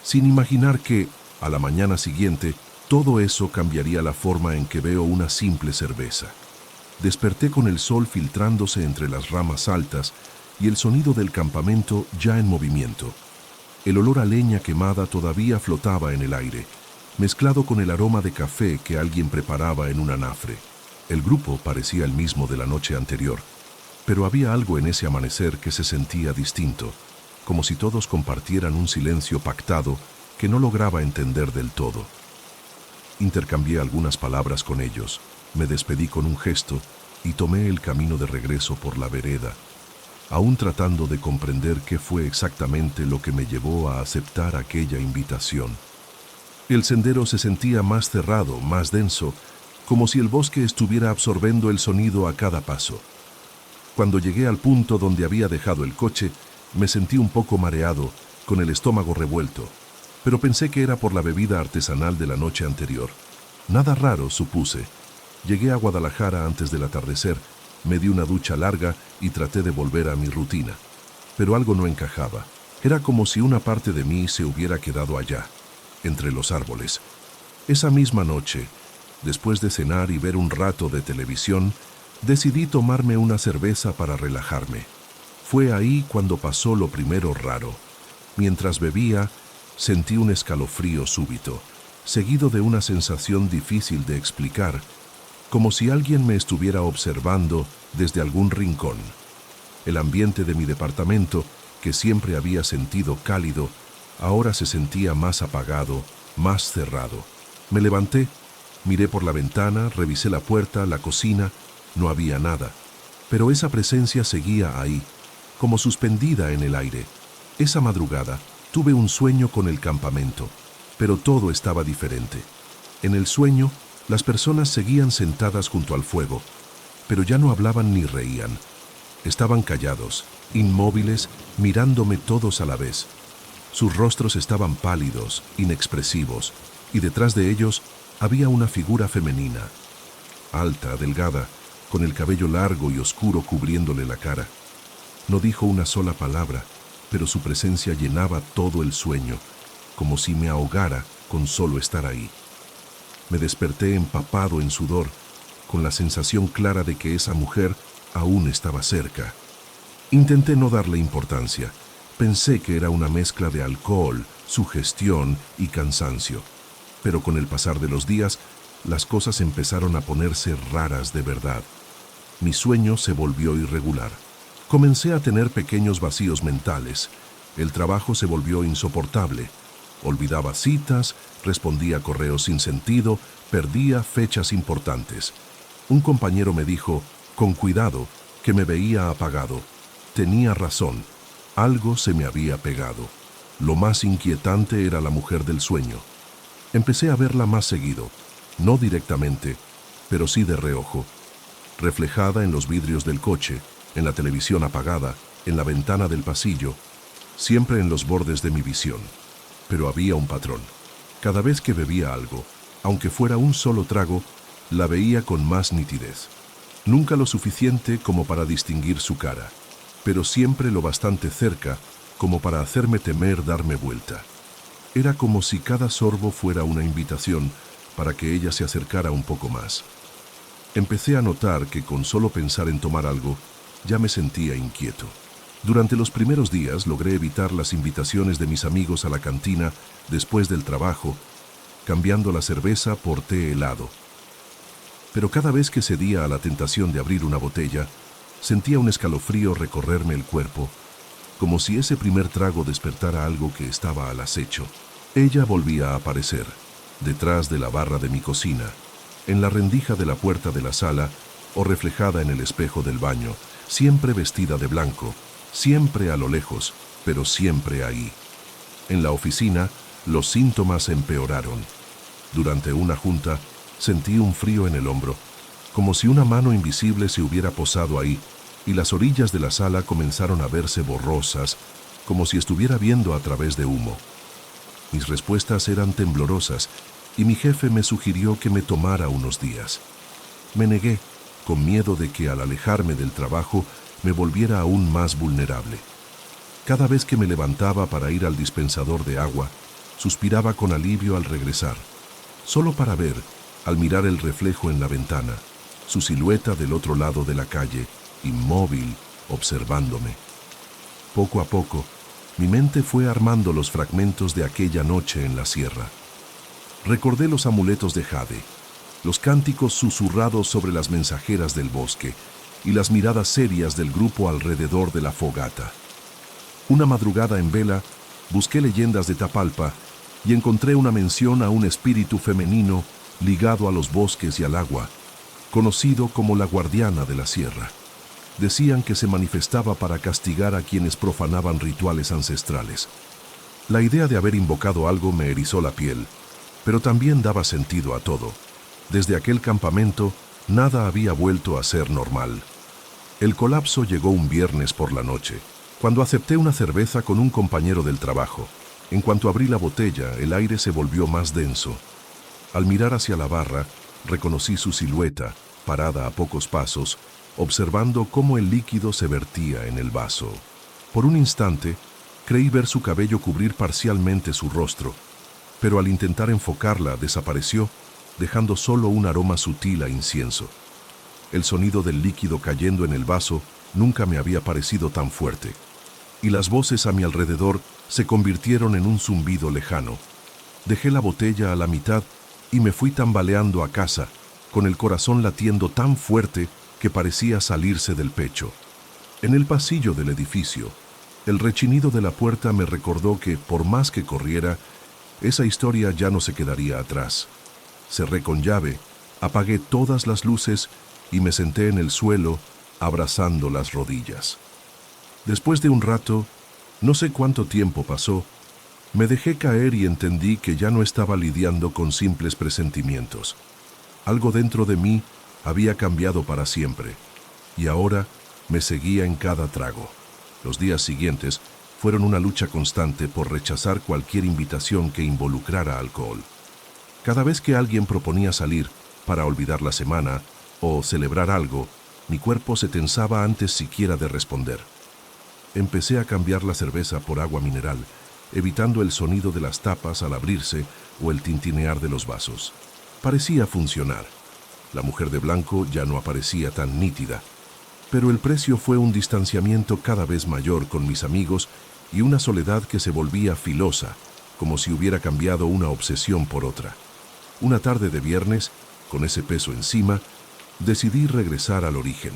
sin imaginar que, a la mañana siguiente, todo eso cambiaría la forma en que veo una simple cerveza. Desperté con el sol filtrándose entre las ramas altas y el sonido del campamento ya en movimiento. El olor a leña quemada todavía flotaba en el aire, mezclado con el aroma de café que alguien preparaba en un anafre. El grupo parecía el mismo de la noche anterior, pero había algo en ese amanecer que se sentía distinto, como si todos compartieran un silencio pactado que no lograba entender del todo. Intercambié algunas palabras con ellos, me despedí con un gesto y tomé el camino de regreso por la vereda, aún tratando de comprender qué fue exactamente lo que me llevó a aceptar aquella invitación. El sendero se sentía más cerrado, más denso, como si el bosque estuviera absorbiendo el sonido a cada paso. Cuando llegué al punto donde había dejado el coche, me sentí un poco mareado, con el estómago revuelto, pero pensé que era por la bebida artesanal de la noche anterior. Nada raro, supuse. Llegué a Guadalajara antes del atardecer, me di una ducha larga y traté de volver a mi rutina. Pero algo no encajaba. Era como si una parte de mí se hubiera quedado allá, entre los árboles. Esa misma noche, después de cenar y ver un rato de televisión, decidí tomarme una cerveza para relajarme. Fue ahí cuando pasó lo primero raro. Mientras bebía, sentí un escalofrío súbito, seguido de una sensación difícil de explicar, como si alguien me estuviera observando desde algún rincón. El ambiente de mi departamento, que siempre había sentido cálido, ahora se sentía más apagado, más cerrado. Me levanté, miré por la ventana, revisé la puerta, la cocina, no había nada. Pero esa presencia seguía ahí, como suspendida en el aire. Esa madrugada tuve un sueño con el campamento, pero todo estaba diferente. En el sueño, las personas seguían sentadas junto al fuego, pero ya no hablaban ni reían. Estaban callados, inmóviles, mirándome todos a la vez. Sus rostros estaban pálidos, inexpresivos, y detrás de ellos había una figura femenina, alta, delgada, con el cabello largo y oscuro cubriéndole la cara. No dijo una sola palabra, pero su presencia llenaba todo el sueño, como si me ahogara con solo estar ahí. Me desperté empapado en sudor, con la sensación clara de que esa mujer aún estaba cerca. Intenté no darle importancia. Pensé que era una mezcla de alcohol, sugestión y cansancio. Pero con el pasar de los días, las cosas empezaron a ponerse raras de verdad. Mi sueño se volvió irregular. Comencé a tener pequeños vacíos mentales. El trabajo se volvió insoportable. Olvidaba citas, respondía correos sin sentido, perdía fechas importantes. Un compañero me dijo, con cuidado, que me veía apagado. Tenía razón. Algo se me había pegado. Lo más inquietante era la mujer del sueño. Empecé a verla más seguido, no directamente, pero sí de reojo, reflejada en los vidrios del coche, en la televisión apagada, en la ventana del pasillo, siempre en los bordes de mi visión. Pero había un patrón. Cada vez que bebía algo, aunque fuera un solo trago, la veía con más nitidez. Nunca lo suficiente como para distinguir su cara, pero siempre lo bastante cerca como para hacerme temer darme vuelta. Era como si cada sorbo fuera una invitación para que ella se acercara un poco más. Empecé a notar que con solo pensar en tomar algo, ya me sentía inquieto. Durante los primeros días logré evitar las invitaciones de mis amigos a la cantina después del trabajo, cambiando la cerveza por té helado. Pero cada vez que cedía a la tentación de abrir una botella, sentía un escalofrío recorrerme el cuerpo, como si ese primer trago despertara algo que estaba al acecho. Ella volvía a aparecer, detrás de la barra de mi cocina, en la rendija de la puerta de la sala o reflejada en el espejo del baño, siempre vestida de blanco, siempre a lo lejos, pero siempre ahí. En la oficina, los síntomas empeoraron. Durante una junta, sentí un frío en el hombro, como si una mano invisible se hubiera posado ahí, y las orillas de la sala comenzaron a verse borrosas, como si estuviera viendo a través de humo. Mis respuestas eran temblorosas y mi jefe me sugirió que me tomara unos días. Me negué, con miedo de que al alejarme del trabajo me volviera aún más vulnerable. Cada vez que me levantaba para ir al dispensador de agua, suspiraba con alivio al regresar, solo para ver, al mirar el reflejo en la ventana, su silueta del otro lado de la calle, inmóvil, observándome. Poco a poco, mi mente fue armando los fragmentos de aquella noche en la sierra. Recordé los amuletos de jade, los cánticos susurrados sobre las mensajeras del bosque y las miradas serias del grupo alrededor de la fogata. Una madrugada en vela, busqué leyendas de Tapalpa y encontré una mención a un espíritu femenino ligado a los bosques y al agua, conocido como la guardiana de la sierra. Decían que se manifestaba para castigar a quienes profanaban rituales ancestrales. La idea de haber invocado algo me erizó la piel, pero también daba sentido a todo. Desde aquel campamento, nada había vuelto a ser normal. El colapso llegó un viernes por la noche, cuando acepté una cerveza con un compañero del trabajo. En cuanto abrí la botella, el aire se volvió más denso. Al mirar hacia la barra, reconocí su silueta, parada a pocos pasos, observando cómo el líquido se vertía en el vaso. Por un instante, creí ver su cabello cubrir parcialmente su rostro, pero al intentar enfocarla, desapareció, dejando solo un aroma sutil a incienso. El sonido del líquido cayendo en el vaso nunca me había parecido tan fuerte, y las voces a mi alrededor se convirtieron en un zumbido lejano. Dejé la botella a la mitad y me fui tambaleando a casa, con el corazón latiendo tan fuerte que parecía salirse del pecho. En el pasillo del edificio, el rechinido de la puerta me recordó que, por más que corriera, esa historia ya no se quedaría atrás. Cerré con llave, apagué todas las luces y me senté en el suelo, abrazando las rodillas. Después de un rato, no sé cuánto tiempo pasó, me dejé caer y entendí que ya no estaba lidiando con simples presentimientos. Algo dentro de mí había cambiado para siempre, y ahora me seguía en cada trago. Los días siguientes fueron una lucha constante por rechazar cualquier invitación que involucrara alcohol. Cada vez que alguien proponía salir para olvidar la semana o celebrar algo, mi cuerpo se tensaba antes siquiera de responder. Empecé a cambiar la cerveza por agua mineral, evitando el sonido de las tapas al abrirse o el tintinear de los vasos. Parecía funcionar. La mujer de blanco ya no aparecía tan nítida, pero el precio fue un distanciamiento cada vez mayor con mis amigos y una soledad que se volvía filosa, como si hubiera cambiado una obsesión por otra. Una tarde de viernes, con ese peso encima, decidí regresar al origen.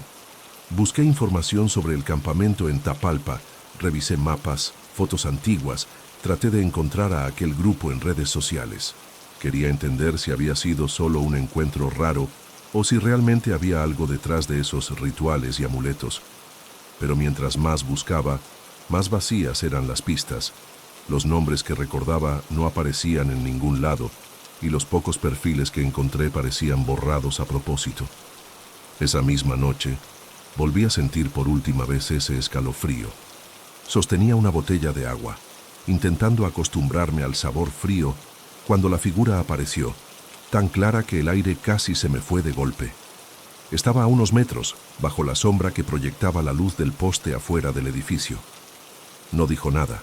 Busqué información sobre el campamento en Tapalpa, revisé mapas, fotos antiguas, traté de encontrar a aquel grupo en redes sociales. Quería entender si había sido solo un encuentro raro o si realmente había algo detrás de esos rituales y amuletos. Pero mientras más buscaba, más vacías eran las pistas. Los nombres que recordaba no aparecían en ningún lado y los pocos perfiles que encontré parecían borrados a propósito. Esa misma noche, volví a sentir por última vez ese escalofrío. Sostenía una botella de agua, intentando acostumbrarme al sabor frío, cuando la figura apareció, tan clara que el aire casi se me fue de golpe. Estaba a unos metros, bajo la sombra que proyectaba la luz del poste afuera del edificio. No dijo nada,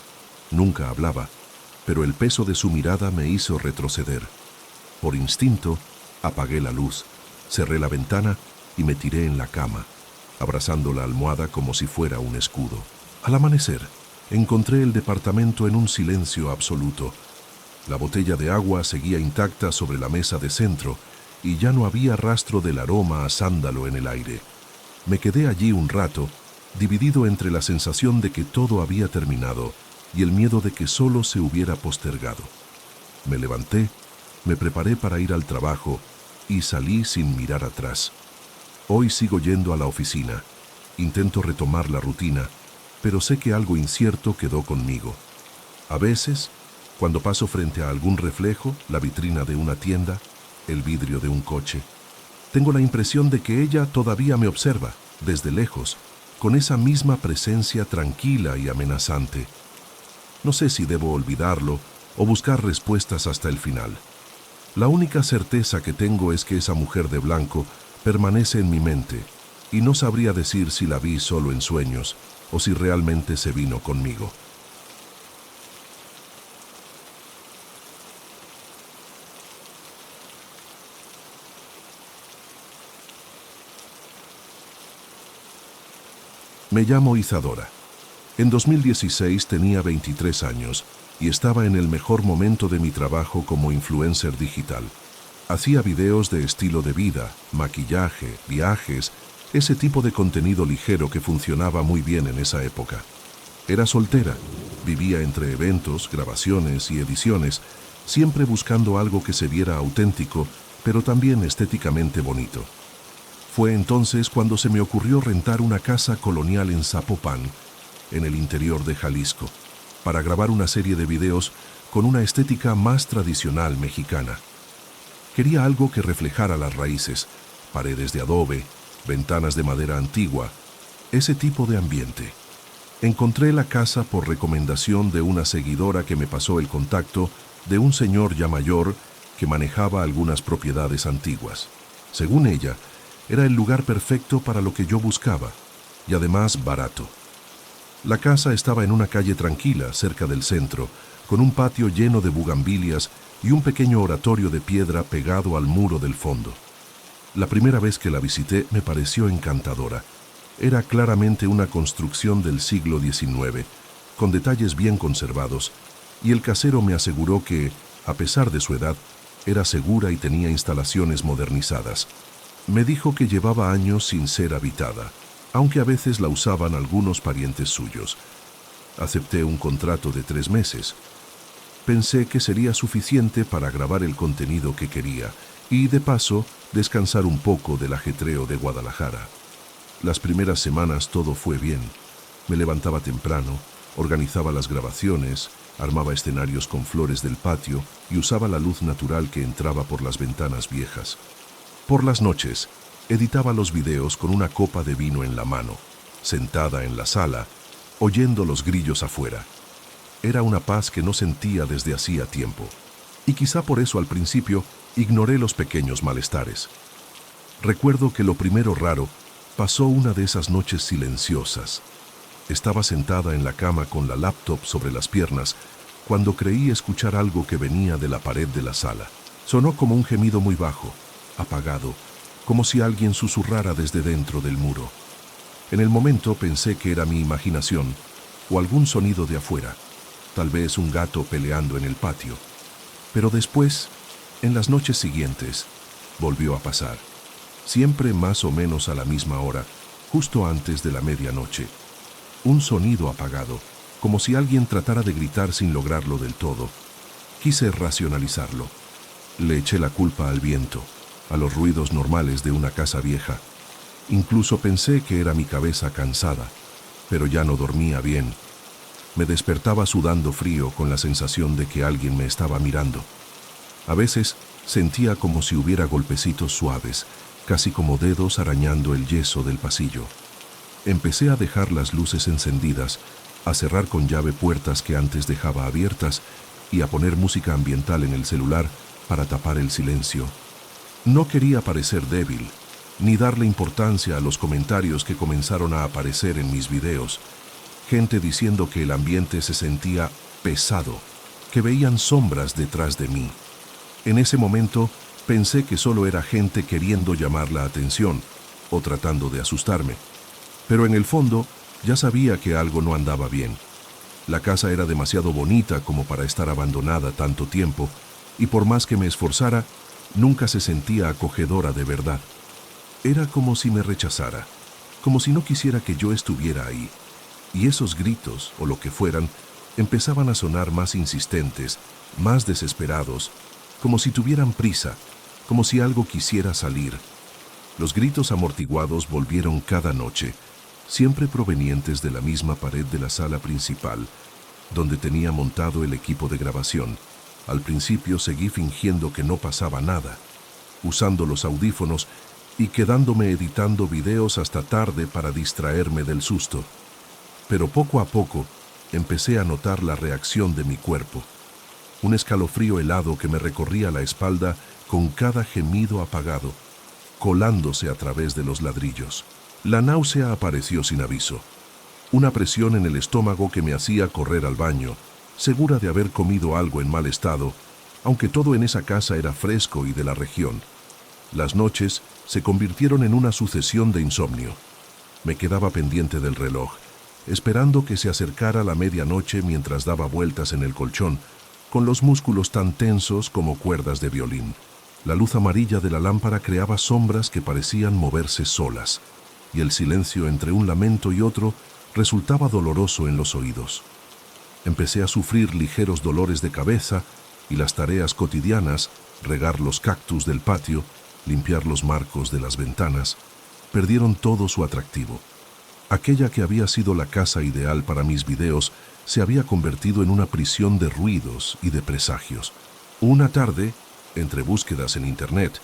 nunca hablaba, pero el peso de su mirada me hizo retroceder. Por instinto, apagué la luz, cerré la ventana y me tiré en la cama, abrazando la almohada como si fuera un escudo. Al amanecer, encontré el departamento en un silencio absoluto. La botella de agua seguía intacta sobre la mesa de centro y ya no había rastro del aroma a sándalo en el aire. Me quedé allí un rato, dividido entre la sensación de que todo había terminado y el miedo de que solo se hubiera postergado. Me levanté, me preparé para ir al trabajo y salí sin mirar atrás. Hoy sigo yendo a la oficina. Intento retomar la rutina, pero sé que algo incierto quedó conmigo. A veces, cuando paso frente a algún reflejo, la vitrina de una tienda, el vidrio de un coche, tengo la impresión de que ella todavía me observa, desde lejos, con esa misma presencia tranquila y amenazante. No sé si debo olvidarlo o buscar respuestas hasta el final. La única certeza que tengo es que esa mujer de blanco permanece en mi mente, y no sabría decir si la vi solo en sueños o si realmente se vino conmigo. Me llamo Isadora. En 2016 tenía 23 años y estaba en el mejor momento de mi trabajo como influencer digital. Hacía videos de estilo de vida, maquillaje, viajes, ese tipo de contenido ligero que funcionaba muy bien en esa época. Era soltera, vivía entre eventos, grabaciones y ediciones, siempre buscando algo que se viera auténtico, pero también estéticamente bonito. Fue entonces cuando se me ocurrió rentar una casa colonial en Zapopan, en el interior de Jalisco, para grabar una serie de videos con una estética más tradicional mexicana. Quería algo que reflejara las raíces, paredes de adobe, ventanas de madera antigua, ese tipo de ambiente. Encontré la casa por recomendación de una seguidora que me pasó el contacto de un señor ya mayor que manejaba algunas propiedades antiguas. Según ella, era el lugar perfecto para lo que yo buscaba, y además barato. La casa estaba en una calle tranquila, cerca del centro, con un patio lleno de bugambilias y un pequeño oratorio de piedra pegado al muro del fondo. La primera vez que la visité me pareció encantadora. Era claramente una construcción del siglo XIX, con detalles bien conservados, y el casero me aseguró que, a pesar de su edad, era segura y tenía instalaciones modernizadas. Me dijo que llevaba años sin ser habitada, aunque a veces la usaban algunos parientes suyos. Acepté un contrato de 3 meses. Pensé que sería suficiente para grabar el contenido que quería y, de paso, descansar un poco del ajetreo de Guadalajara. Las primeras semanas todo fue bien. Me levantaba temprano, organizaba las grabaciones, armaba escenarios con flores del patio y usaba la luz natural que entraba por las ventanas viejas. Por las noches, editaba los videos con una copa de vino en la mano, sentada en la sala, oyendo los grillos afuera. Era una paz que no sentía desde hacía tiempo, y quizá por eso al principio ignoré los pequeños malestares. Recuerdo que lo primero raro pasó una de esas noches silenciosas. Estaba sentada en la cama con la laptop sobre las piernas cuando creí escuchar algo que venía de la pared de la sala. Sonó como un gemido muy bajo, apagado, como si alguien susurrara desde dentro del muro. En el momento pensé que era mi imaginación o algún sonido de afuera, tal vez un gato peleando en el patio. Pero después, en las noches siguientes, volvió a pasar, siempre más o menos a la misma hora, justo antes de la medianoche. Un sonido apagado, como si alguien tratara de gritar sin lograrlo del todo. Quise racionalizarlo. Le eché la culpa al viento, a los ruidos normales de una casa vieja. Incluso pensé que era mi cabeza cansada, pero ya no dormía bien. Me despertaba sudando frío con la sensación de que alguien me estaba mirando. A veces sentía como si hubiera golpecitos suaves, casi como dedos arañando el yeso del pasillo. Empecé a dejar las luces encendidas, a cerrar con llave puertas que antes dejaba abiertas y a poner música ambiental en el celular para tapar el silencio. No quería parecer débil, ni darle importancia a los comentarios que comenzaron a aparecer en mis videos. Gente diciendo que el ambiente se sentía pesado, que veían sombras detrás de mí. En ese momento pensé que solo era gente queriendo llamar la atención o tratando de asustarme. Pero en el fondo ya sabía que algo no andaba bien. La casa era demasiado bonita como para estar abandonada tanto tiempo, y por más que me esforzara, nunca se sentía acogedora de verdad. Era como si me rechazara, como si no quisiera que yo estuviera ahí. Y esos gritos, o lo que fueran, empezaban a sonar más insistentes, más desesperados, como si tuvieran prisa, como si algo quisiera salir. Los gritos amortiguados volvieron cada noche, siempre provenientes de la misma pared de la sala principal, donde tenía montado el equipo de grabación. Al principio seguí fingiendo que no pasaba nada, usando los audífonos y quedándome editando videos hasta tarde para distraerme del susto. Pero poco a poco empecé a notar la reacción de mi cuerpo. Un escalofrío helado que me recorría la espalda con cada gemido apagado, colándose a través de los ladrillos. La náusea apareció sin aviso. Una presión en el estómago que me hacía correr al baño, segura de haber comido algo en mal estado, aunque todo en esa casa era fresco y de la región. Las noches se convirtieron en una sucesión de insomnio. Me quedaba pendiente del reloj, esperando que se acercara la medianoche mientras daba vueltas en el colchón, con los músculos tan tensos como cuerdas de violín. La luz amarilla de la lámpara creaba sombras que parecían moverse solas, y el silencio entre un lamento y otro resultaba doloroso en los oídos. Empecé a sufrir ligeros dolores de cabeza y las tareas cotidianas, regar los cactus del patio, limpiar los marcos de las ventanas, perdieron todo su atractivo. Aquella que había sido la casa ideal para mis videos se había convertido en una prisión de ruidos y de presagios. Una tarde, entre búsquedas en internet,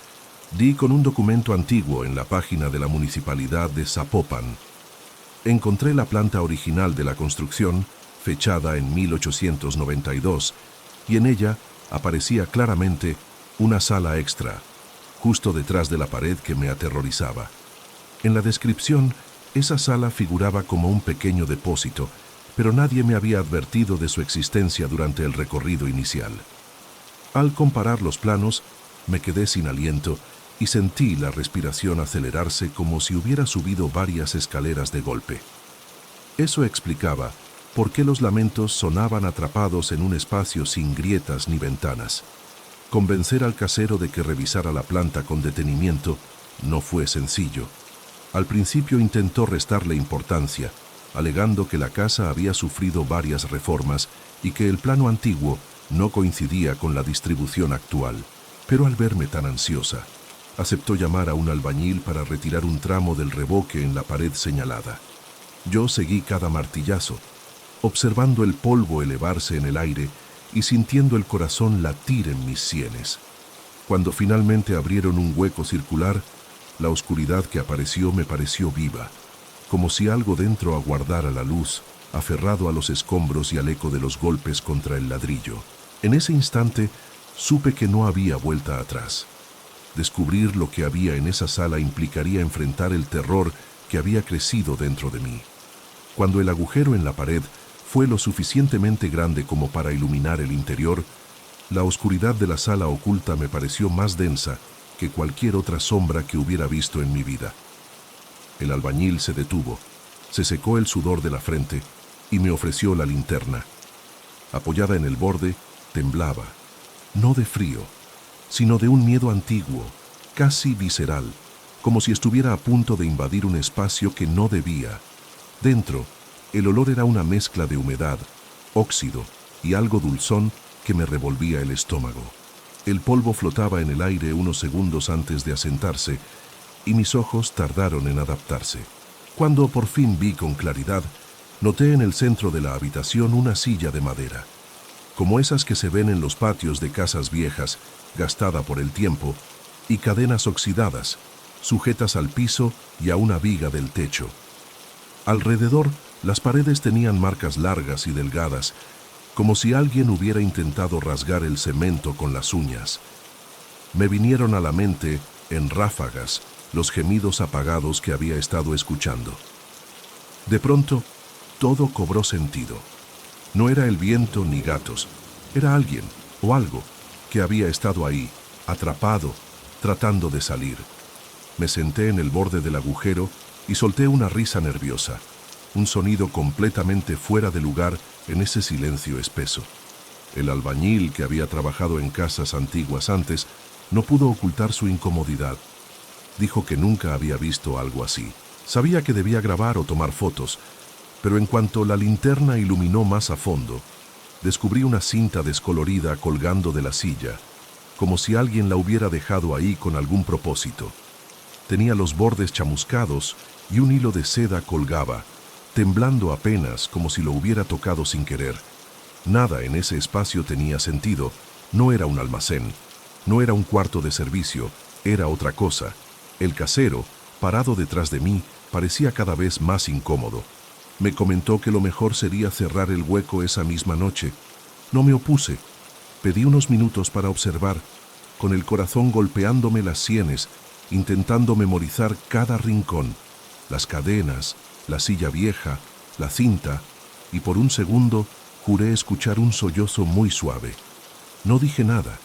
di con un documento antiguo en la página de la municipalidad de Zapopan. Encontré la planta original de la construcción, fechada en 1892, y en ella aparecía claramente una sala extra, justo detrás de la pared que me aterrorizaba. En la descripción, esa sala figuraba como un pequeño depósito, pero nadie me había advertido de su existencia durante el recorrido inicial. Al comparar los planos, me quedé sin aliento y sentí la respiración acelerarse como si hubiera subido varias escaleras de golpe. Eso explicaba por qué los lamentos sonaban atrapados en un espacio sin grietas ni ventanas. Convencer al casero de que revisara la planta con detenimiento no fue sencillo. Al principio intentó restarle importancia, alegando que la casa había sufrido varias reformas y que el plano antiguo no coincidía con la distribución actual. Pero al verme tan ansiosa, aceptó llamar a un albañil para retirar un tramo del revoque en la pared señalada. Yo seguí cada martillazo, observando el polvo elevarse en el aire y sintiendo el corazón latir en mis sienes. Cuando finalmente abrieron un hueco circular, la oscuridad que apareció me pareció viva, como si algo dentro aguardara la luz, aferrado a los escombros y al eco de los golpes contra el ladrillo. En ese instante, supe que no había vuelta atrás. Descubrir lo que había en esa sala implicaría enfrentar el terror que había crecido dentro de mí. Cuando el agujero en la pared fue lo suficientemente grande como para iluminar el interior, la oscuridad de la sala oculta me pareció más densa que cualquier otra sombra que hubiera visto en mi vida. El albañil se detuvo, se secó el sudor de la frente y me ofreció la linterna. Apoyada en el borde, temblaba, no de frío, sino de un miedo antiguo, casi visceral, como si estuviera a punto de invadir un espacio que no debía. Dentro, el olor era una mezcla de humedad, óxido y algo dulzón que me revolvía el estómago. El polvo flotaba en el aire unos segundos antes de asentarse y mis ojos tardaron en adaptarse. Cuando por fin vi con claridad, noté en el centro de la habitación una silla de madera, como esas que se ven en los patios de casas viejas, gastada por el tiempo, y cadenas oxidadas, sujetas al piso y a una viga del techo. Alrededor, las paredes tenían marcas largas y delgadas, como si alguien hubiera intentado rasgar el cemento con las uñas. Me vinieron a la mente, en ráfagas, los gemidos apagados que había estado escuchando. De pronto, todo cobró sentido. No era el viento ni gatos, era alguien o algo que había estado ahí, atrapado, tratando de salir. Me senté en el borde del agujero y solté una risa nerviosa, un sonido completamente fuera de lugar en ese silencio espeso. El albañil, que había trabajado en casas antiguas antes, no pudo ocultar su incomodidad. Dijo que nunca había visto algo así. Sabía que debía grabar o tomar fotos, pero en cuanto la linterna iluminó más a fondo, descubrí una cinta descolorida colgando de la silla, como si alguien la hubiera dejado ahí con algún propósito. Tenía los bordes chamuscados y un hilo de seda colgaba, temblando apenas como si lo hubiera tocado sin querer. Nada en ese espacio tenía sentido, no era un almacén, no era un cuarto de servicio, era otra cosa. El casero, parado detrás de mí, parecía cada vez más incómodo. Me comentó que lo mejor sería cerrar el hueco esa misma noche. No me opuse. Pedí unos minutos para observar, con el corazón golpeándome las sienes, intentando memorizar cada rincón, las cadenas, la silla vieja, la cinta, y por un segundo juré escuchar un sollozo muy suave. No dije nada.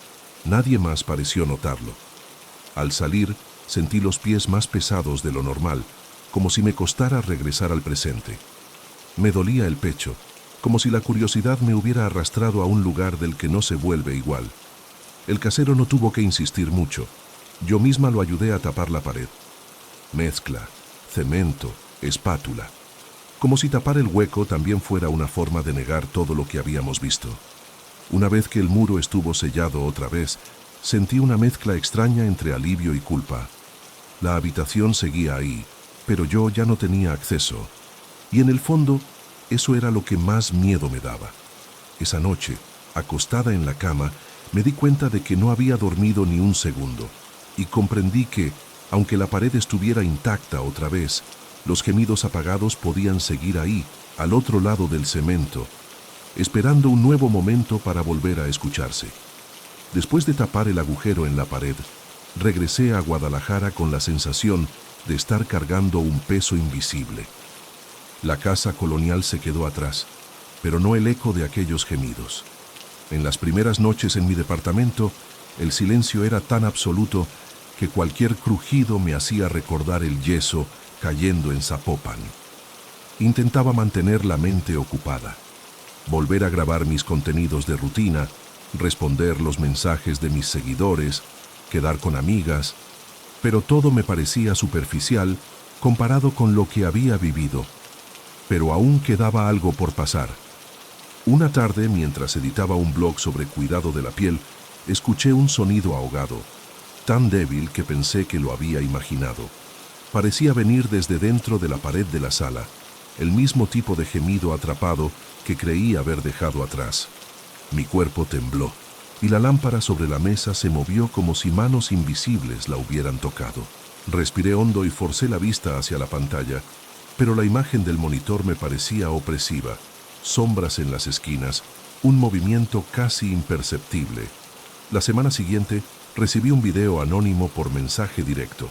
Nadie más pareció notarlo. Al salir, sentí los pies más pesados de lo normal, como si me costara regresar al presente. Me dolía el pecho, como si la curiosidad me hubiera arrastrado a un lugar del que no se vuelve igual. El casero no tuvo que insistir mucho. Yo misma lo ayudé a tapar la pared. Mezcla, cemento, espátula. Como si tapar el hueco también fuera una forma de negar todo lo que habíamos visto. Una vez que el muro estuvo sellado otra vez, sentí una mezcla extraña entre alivio y culpa. La habitación seguía ahí, pero yo ya no tenía acceso. Y en el fondo, eso era lo que más miedo me daba. Esa noche, acostada en la cama, me di cuenta de que no había dormido ni un segundo, y comprendí que, aunque la pared estuviera intacta otra vez, los gemidos apagados podían seguir ahí, al otro lado del cemento, esperando un nuevo momento para volver a escucharse. Después de tapar el agujero en la pared, regresé a Guadalajara con la sensación de estar cargando un peso invisible. La casa colonial se quedó atrás, pero no el eco de aquellos gemidos. En las primeras noches en mi departamento, el silencio era tan absoluto que cualquier crujido me hacía recordar el yeso cayendo en Zapopan. Intentaba mantener la mente ocupada, volver a grabar mis contenidos de rutina, responder los mensajes de mis seguidores, quedar con amigas, pero todo me parecía superficial comparado con lo que había vivido. Pero aún quedaba algo por pasar. Una tarde, mientras editaba un blog sobre cuidado de la piel, escuché un sonido ahogado, tan débil que pensé que lo había imaginado. Parecía venir desde dentro de la pared de la sala, el mismo tipo de gemido atrapado que creí haber dejado atrás. Mi cuerpo tembló, y la lámpara sobre la mesa se movió como si manos invisibles la hubieran tocado. Respiré hondo y forcé la vista hacia la pantalla, pero la imagen del monitor me parecía opresiva. Sombras en las esquinas, un movimiento casi imperceptible. La semana siguiente recibí un video anónimo por mensaje directo.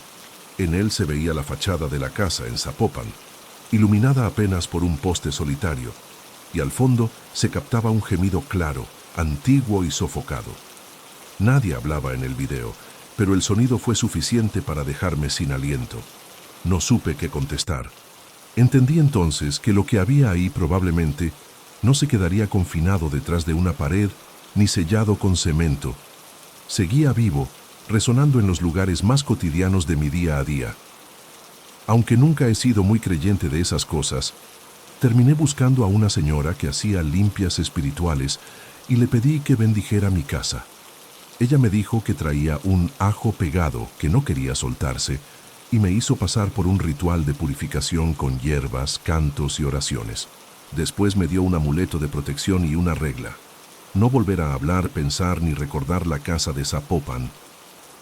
En él se veía la fachada de la casa en Zapopan, iluminada apenas por un poste solitario, y al fondo se captaba un gemido claro, antiguo y sofocado. Nadie hablaba en el video, pero el sonido fue suficiente para dejarme sin aliento. No supe qué contestar. Entendí entonces que lo que había ahí probablemente no se quedaría confinado detrás de una pared ni sellado con cemento. Seguía vivo, resonando en los lugares más cotidianos de mi día a día. Aunque nunca he sido muy creyente de esas cosas, terminé buscando a una señora que hacía limpias espirituales y le pedí que bendijera mi casa. Ella me dijo que traía un ajo pegado que no quería soltarse y me hizo pasar por un ritual de purificación con hierbas, cantos y oraciones. Después me dio un amuleto de protección y una regla: no volver a hablar, pensar ni recordar la casa de Zapopan.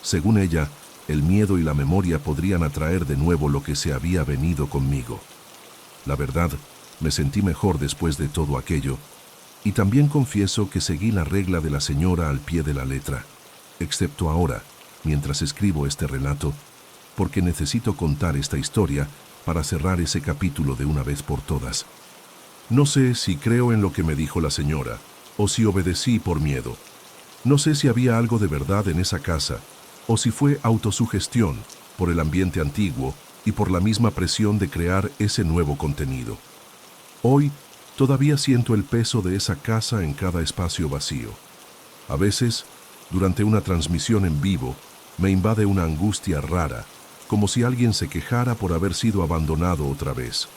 Según ella, el miedo y la memoria podrían atraer de nuevo lo que se había venido conmigo. La verdad, me sentí mejor después de todo aquello, y también confieso que seguí la regla de la señora al pie de la letra, excepto ahora, mientras escribo este relato, porque necesito contar esta historia para cerrar ese capítulo de una vez por todas. No sé si creo en lo que me dijo la señora, o si obedecí por miedo. No sé si había algo de verdad en esa casa, o si fue autosugestión por el ambiente antiguo y por la misma presión de crear ese nuevo contenido. Hoy todavía siento el peso de esa casa en cada espacio vacío. A veces, durante una transmisión en vivo, me invade una angustia rara, como si alguien se quejara por haber sido abandonado otra vez.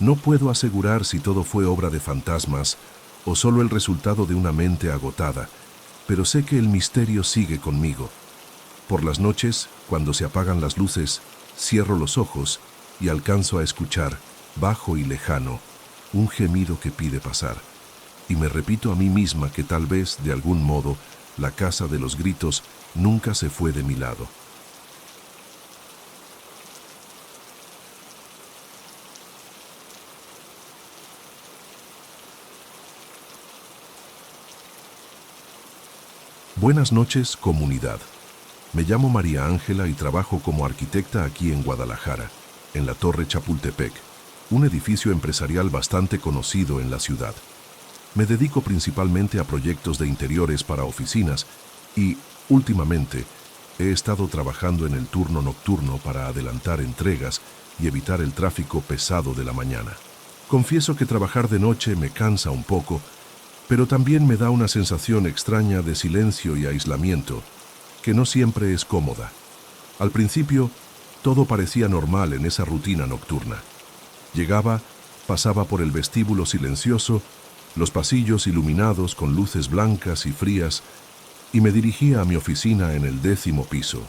No puedo asegurar si todo fue obra de fantasmas o solo el resultado de una mente agotada, pero sé que el misterio sigue conmigo. Por las noches, cuando se apagan las luces, cierro los ojos y alcanzo a escuchar, bajo y lejano, un gemido que pide pasar. Y me repito a mí misma que tal vez, de algún modo, la casa de los gritos nunca se fue de mi lado. Buenas noches, comunidad. Me llamo María Ángela y trabajo como arquitecta aquí en Guadalajara, en la Torre Chapultepec, un edificio empresarial bastante conocido en la ciudad. Me dedico principalmente a proyectos de interiores para oficinas y, últimamente, he estado trabajando en el turno nocturno para adelantar entregas y evitar el tráfico pesado de la mañana. Confieso que trabajar de noche me cansa un poco, pero también me da una sensación extraña de silencio y aislamiento, que no siempre es cómoda. Al principio, todo parecía normal en esa rutina nocturna. Llegaba, pasaba por el vestíbulo silencioso, los pasillos iluminados con luces blancas y frías, y me dirigía a mi oficina en el 10º piso.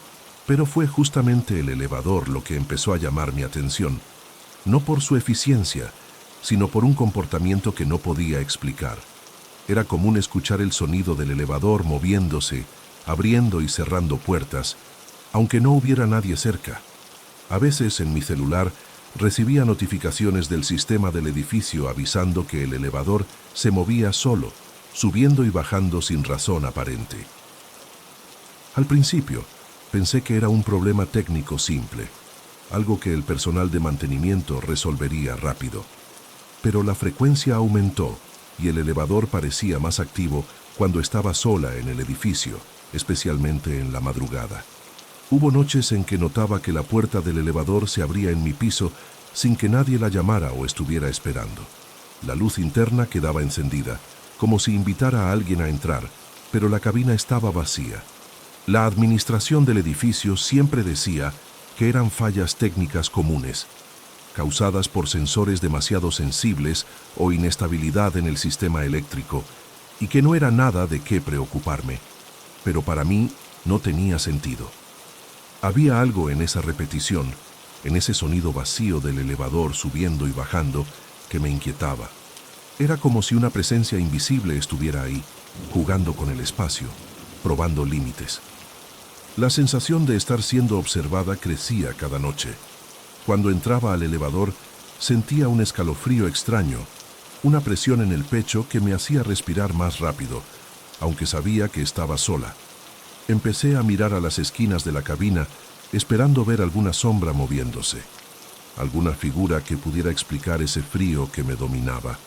Pero fue justamente el elevador lo que empezó a llamar mi atención, no por su eficiencia, sino por un comportamiento que no podía explicar. Era común escuchar el sonido del elevador moviéndose, abriendo y cerrando puertas, aunque no hubiera nadie cerca. A veces en mi celular recibía notificaciones del sistema del edificio avisando que el elevador se movía solo, subiendo y bajando sin razón aparente. Al principio, pensé que era un problema técnico simple, algo que el personal de mantenimiento resolvería rápido. Pero la frecuencia aumentó y el elevador parecía más activo cuando estaba sola en el edificio, especialmente en la madrugada. Hubo noches en que notaba que la puerta del elevador se abría en mi piso sin que nadie la llamara o estuviera esperando. La luz interna quedaba encendida, como si invitara a alguien a entrar, pero la cabina estaba vacía. La administración del edificio siempre decía que eran fallas técnicas comunes, causadas por sensores demasiado sensibles o inestabilidad en el sistema eléctrico, y que no era nada de qué preocuparme. Pero para mí no tenía sentido. Había algo en esa repetición, en ese sonido vacío del elevador subiendo y bajando, que me inquietaba. Era como si una presencia invisible estuviera ahí, jugando con el espacio, probando límites. La sensación de estar siendo observada crecía cada noche. Cuando entraba al elevador, sentía un escalofrío extraño, una presión en el pecho que me hacía respirar más rápido, aunque sabía que estaba sola. Empecé a mirar a las esquinas de la cabina, esperando ver alguna sombra moviéndose, alguna figura que pudiera explicar ese frío que me dominaba.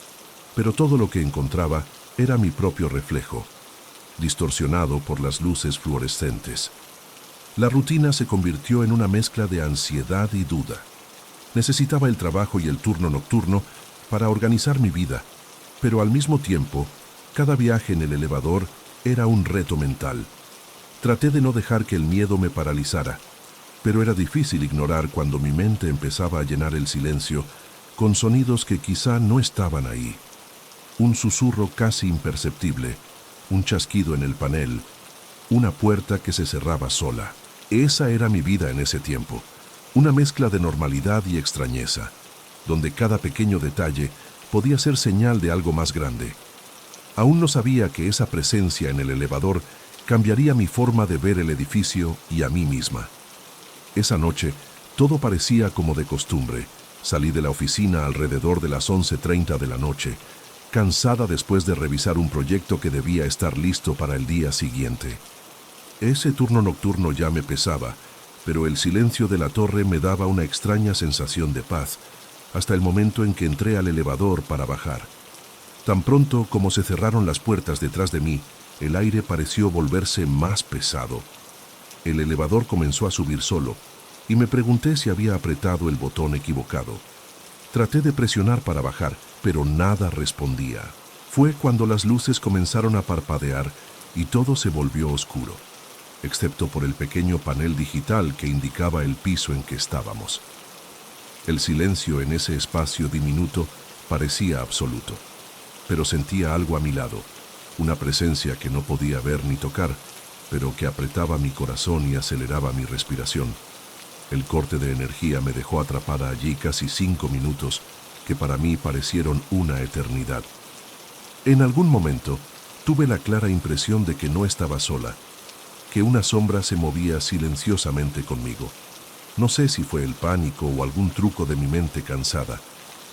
Pero todo lo que encontraba era mi propio reflejo, distorsionado por las luces fluorescentes. La rutina se convirtió en una mezcla de ansiedad y duda. Necesitaba el trabajo y el turno nocturno para organizar mi vida, pero al mismo tiempo, cada viaje en el elevador era un reto mental. Traté de no dejar que el miedo me paralizara, pero era difícil ignorar cuando mi mente empezaba a llenar el silencio con sonidos que quizá no estaban ahí. Un susurro casi imperceptible, un chasquido en el panel, una puerta que se cerraba sola. Esa era mi vida en ese tiempo, una mezcla de normalidad y extrañeza, donde cada pequeño detalle podía ser señal de algo más grande. Aún no sabía que esa presencia en el elevador cambiaría mi forma de ver el edificio y a mí misma. Esa noche, todo parecía como de costumbre. Salí de la oficina alrededor de las 11:30 de la noche, cansada después de revisar un proyecto que debía estar listo para el día siguiente. Ese turno nocturno ya me pesaba, pero el silencio de la torre me daba una extraña sensación de paz, hasta el momento en que entré al elevador para bajar. Tan pronto como se cerraron las puertas detrás de mí, el aire pareció volverse más pesado. El elevador comenzó a subir solo, y me pregunté si había apretado el botón equivocado. Traté de presionar para bajar, pero nada respondía. Fue cuando las luces comenzaron a parpadear y todo se volvió oscuro, excepto por el pequeño panel digital que indicaba el piso en que estábamos. El silencio en ese espacio diminuto parecía absoluto, pero sentía algo a mi lado, una presencia que no podía ver ni tocar, pero que apretaba mi corazón y aceleraba mi respiración. El corte de energía me dejó atrapada allí casi 5 minutos, que para mí parecieron una eternidad. En algún momento, tuve la clara impresión de que no estaba sola, que una sombra se movía silenciosamente conmigo. No sé si fue el pánico o algún truco de mi mente cansada,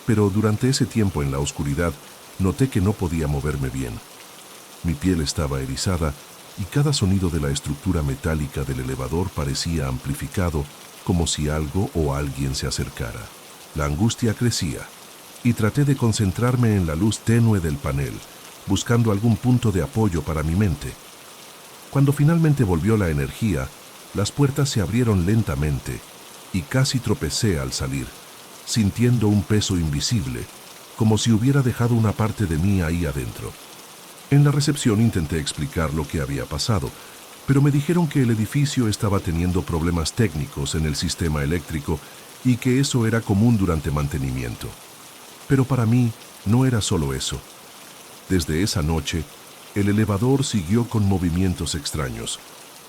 pero durante ese tiempo en la oscuridad noté que no podía moverme bien. Mi piel estaba erizada y cada sonido de la estructura metálica del elevador parecía amplificado, como si algo o alguien se acercara. La angustia crecía, y traté de concentrarme en la luz tenue del panel, buscando algún punto de apoyo para mi mente. Cuando finalmente volvió la energía, las puertas se abrieron lentamente, y casi tropecé al salir, sintiendo un peso invisible, como si hubiera dejado una parte de mí ahí adentro. En la recepción intenté explicar lo que había pasado, pero me dijeron que el edificio estaba teniendo problemas técnicos en el sistema eléctrico y que eso era común durante mantenimiento. Pero para mí no era solo eso. Desde esa noche, el elevador siguió con movimientos extraños.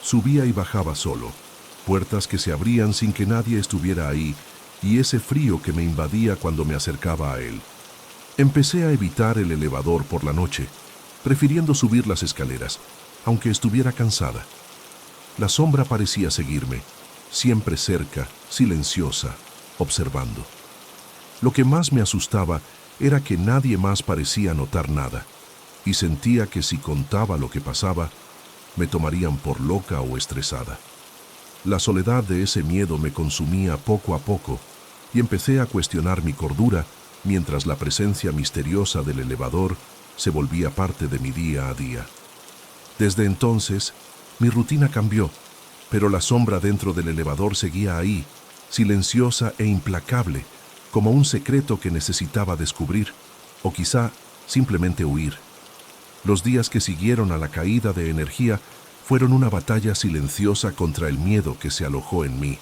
Subía y bajaba solo, puertas que se abrían sin que nadie estuviera ahí y ese frío que me invadía cuando me acercaba a él. Empecé a evitar el elevador por la noche, prefiriendo subir las escaleras, aunque estuviera cansada. La sombra parecía seguirme, siempre cerca, silenciosa, observando. Lo que más me asustaba era que nadie más parecía notar nada, y sentía que si contaba lo que pasaba, me tomarían por loca o estresada. La soledad de ese miedo me consumía poco a poco, y empecé a cuestionar mi cordura mientras la presencia misteriosa del elevador se volvía parte de mi día a día. Desde entonces, mi rutina cambió, pero la sombra dentro del elevador seguía ahí, silenciosa e implacable, como un secreto que necesitaba descubrir, o quizá simplemente huir. Los días que siguieron a la caída de energía fueron una batalla silenciosa contra el miedo que se alojó en mí.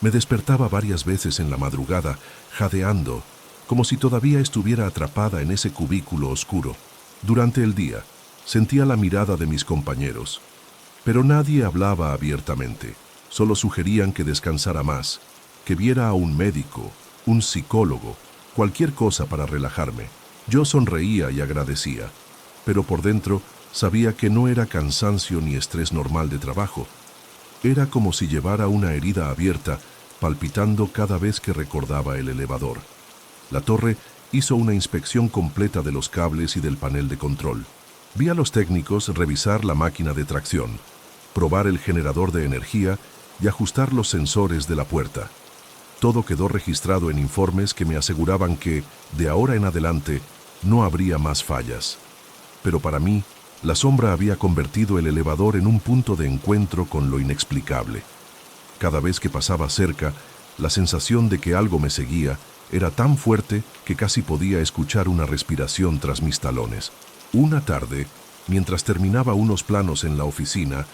Me despertaba varias veces en la madrugada, jadeando, como si todavía estuviera atrapada en ese cubículo oscuro. Durante el día, sentía la mirada de mis compañeros, pero nadie hablaba abiertamente, solo sugerían que descansara más, que viera a un médico, un psicólogo, cualquier cosa para relajarme. Yo sonreía y agradecía, pero por dentro sabía que no era cansancio ni estrés normal de trabajo. Era como si llevara una herida abierta, palpitando cada vez que recordaba el elevador. La torre hizo una inspección completa de los cables y del panel de control. Vi a los técnicos revisar la máquina de tracción, probar el generador de energía y ajustar los sensores de la puerta. Todo quedó registrado en informes que me aseguraban que, de ahora en adelante, no habría más fallas. Pero para mí, la sombra había convertido el elevador en un punto de encuentro con lo inexplicable. Cada vez que pasaba cerca, la sensación de que algo me seguía era tan fuerte que casi podía escuchar una respiración tras mis talones. Una tarde, mientras terminaba unos planos en la oficina,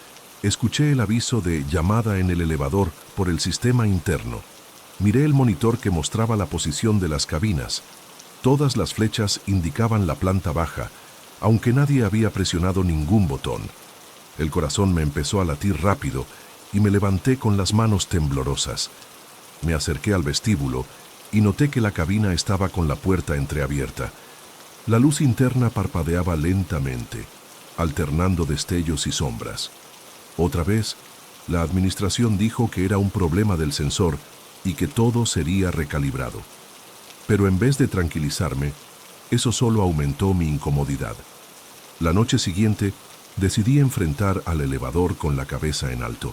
escuché el aviso de llamada en el elevador por el sistema interno. Miré el monitor que mostraba la posición de las cabinas. Todas las flechas indicaban la planta baja, aunque nadie había presionado ningún botón. El corazón me empezó a latir rápido y me levanté con las manos temblorosas. Me acerqué al vestíbulo y noté que la cabina estaba con la puerta entreabierta. La luz interna parpadeaba lentamente, alternando destellos y sombras. Otra vez, la administración dijo que era un problema del sensor y que todo sería recalibrado. Pero en vez de tranquilizarme, eso solo aumentó mi incomodidad. La noche siguiente, decidí enfrentar al elevador con la cabeza en alto.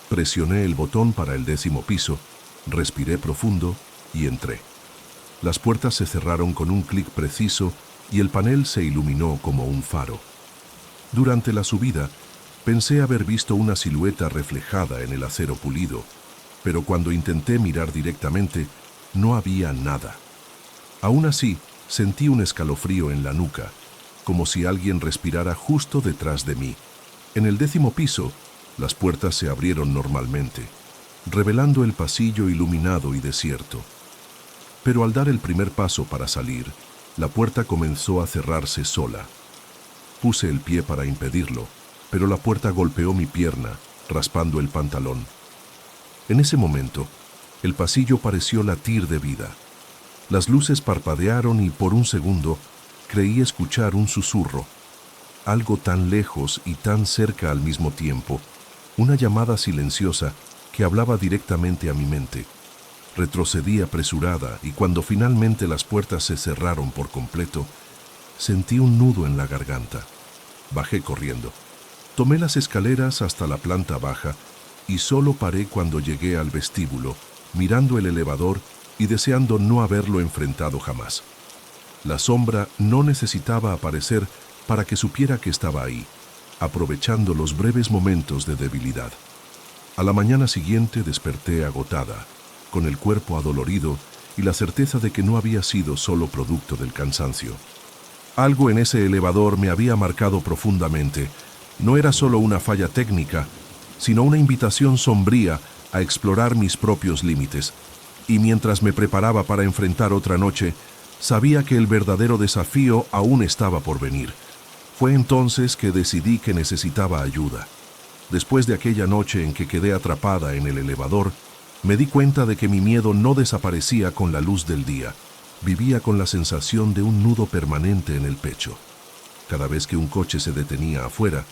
Presioné el botón para el 10º piso, respiré profundo y entré. Las puertas se cerraron con un clic preciso y el panel se iluminó como un faro. Durante la subida, pensé haber visto una silueta reflejada en el acero pulido, pero cuando intenté mirar directamente, no había nada. Aún así, sentí un escalofrío en la nuca, como si alguien respirara justo detrás de mí. En el 10º piso, las puertas se abrieron normalmente, revelando el pasillo iluminado y desierto. Pero al dar el primer paso para salir, la puerta comenzó a cerrarse sola. Puse el pie para impedirlo, pero la puerta golpeó mi pierna, raspando el pantalón. En ese momento, el pasillo pareció latir de vida. Las luces parpadearon y por un segundo creí escuchar un susurro. Algo tan lejos y tan cerca al mismo tiempo, una llamada silenciosa que hablaba directamente a mi mente. Retrocedí apresurada y cuando finalmente las puertas se cerraron por completo, sentí un nudo en la garganta. Bajé corriendo. Tomé las escaleras hasta la planta baja y solo paré cuando llegué al vestíbulo, mirando el elevador y deseando no haberlo enfrentado jamás. La sombra no necesitaba aparecer para que supiera que estaba ahí, aprovechando los breves momentos de debilidad. A la mañana siguiente desperté agotada, con el cuerpo adolorido y la certeza de que no había sido solo producto del cansancio. Algo en ese elevador me había marcado profundamente. No era solo una falla técnica, sino una invitación sombría a explorar mis propios límites. Y mientras me preparaba para enfrentar otra noche, sabía que el verdadero desafío aún estaba por venir. Fue entonces que decidí que necesitaba ayuda. Después de aquella noche en que quedé atrapada en el elevador, me di cuenta de que mi miedo no desaparecía con la luz del día. Vivía con la sensación de un nudo permanente en el pecho. Cada vez que un coche se detenía afuera,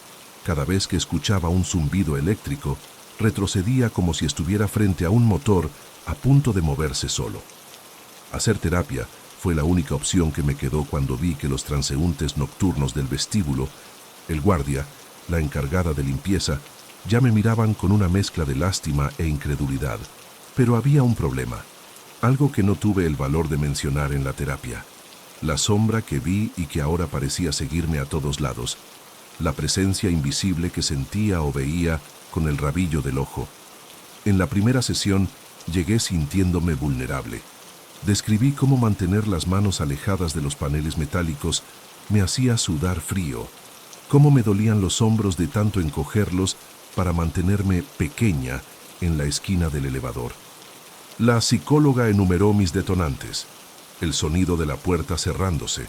cada vez que escuchaba un zumbido eléctrico, retrocedía como si estuviera frente a un motor a punto de moverse solo. Hacer terapia fue la única opción que me quedó cuando vi que los transeúntes nocturnos del vestíbulo, el guardia, la encargada de limpieza, ya me miraban con una mezcla de lástima e incredulidad. Pero había un problema, algo que no tuve el valor de mencionar en la terapia. La sombra que vi y que ahora parecía seguirme a todos lados, la presencia invisible que sentía o veía con el rabillo del ojo. En la primera sesión llegué sintiéndome vulnerable. Describí cómo mantener las manos alejadas de los paneles metálicos me hacía sudar frío, cómo me dolían los hombros de tanto encogerlos para mantenerme pequeña en la esquina del elevador. La psicóloga enumeró mis detonantes: el sonido de la puerta cerrándose,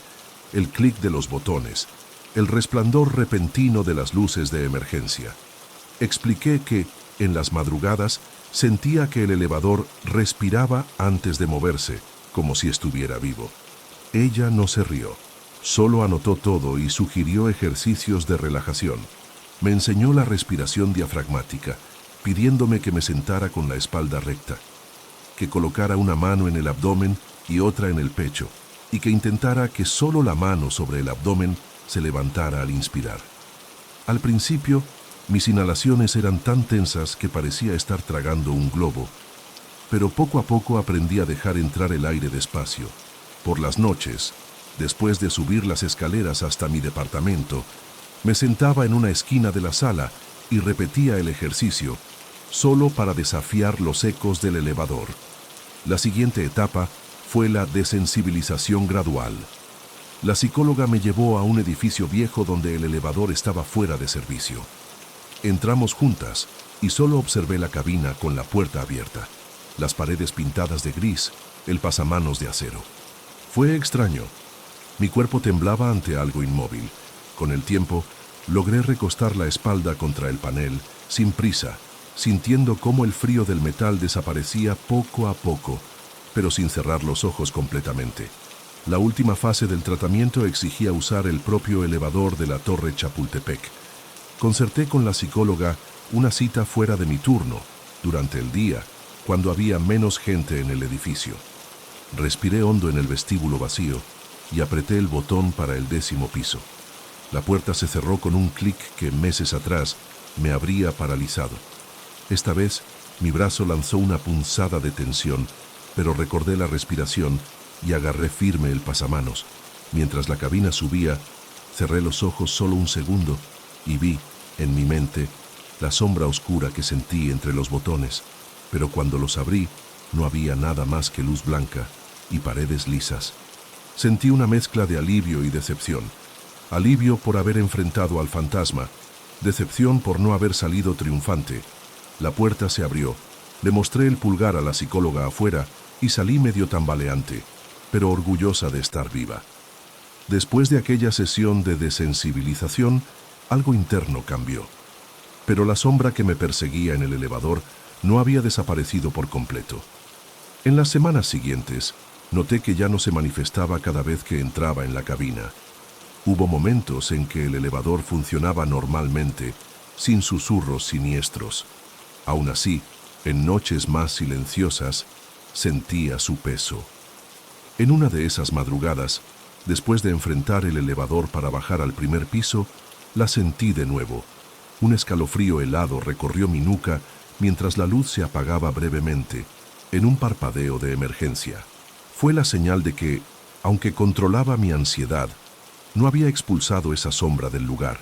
el clic de los botones, el resplandor repentino de las luces de emergencia. Expliqué que, en las madrugadas, sentía que el elevador respiraba antes de moverse, como si estuviera vivo. Ella no se rió, solo anotó todo y sugirió ejercicios de relajación. Me enseñó la respiración diafragmática, pidiéndome que me sentara con la espalda recta, que colocara una mano en el abdomen y otra en el pecho, y que intentara que solo la mano sobre el abdomen se levantara al inspirar. Al principio, mis inhalaciones eran tan tensas que parecía estar tragando un globo, pero poco a poco aprendí a dejar entrar el aire despacio. Por las noches, después de subir las escaleras hasta mi departamento, me sentaba en una esquina de la sala y repetía el ejercicio, solo para desafiar los ecos del elevador. La siguiente etapa fue la desensibilización gradual. La psicóloga me llevó a un edificio viejo donde el elevador estaba fuera de servicio. Entramos juntas y solo observé la cabina con la puerta abierta, las paredes pintadas de gris, el pasamanos de acero. Fue extraño. Mi cuerpo temblaba ante algo inmóvil. Con el tiempo, logré recostar la espalda contra el panel, sin prisa, sintiendo cómo el frío del metal desaparecía poco a poco, pero sin cerrar los ojos completamente. La última fase del tratamiento exigía usar el propio elevador de la Torre Chapultepec. Concerté con la psicóloga una cita fuera de mi turno, durante el día, cuando había menos gente en el edificio. Respiré hondo en el vestíbulo vacío y apreté el botón para el 10º piso. La puerta se cerró con un clic que meses atrás me habría paralizado. Esta vez, mi brazo lanzó una punzada de tensión, pero recordé la respiración y agarré firme el pasamanos. Mientras la cabina subía, cerré los ojos solo un segundo y vi, en mi mente, la sombra oscura que sentí entre los botones, pero cuando los abrí, no había nada más que luz blanca y paredes lisas. Sentí una mezcla de alivio y decepción. Alivio por haber enfrentado al fantasma, decepción por no haber salido triunfante. La puerta se abrió, le mostré el pulgar a la psicóloga afuera y salí medio tambaleante, pero orgullosa de estar viva. Después de aquella sesión de desensibilización, algo interno cambió. Pero la sombra que me perseguía en el elevador no había desaparecido por completo. En las semanas siguientes, noté que ya no se manifestaba cada vez que entraba en la cabina. Hubo momentos en que el elevador funcionaba normalmente, sin susurros siniestros. Aún así, en noches más silenciosas, sentía su peso. En una de esas madrugadas, después de enfrentar el elevador para bajar al primer piso, la sentí de nuevo. Un escalofrío helado recorrió mi nuca mientras la luz se apagaba brevemente, en un parpadeo de emergencia. Fue la señal de que, aunque controlaba mi ansiedad, no había expulsado esa sombra del lugar.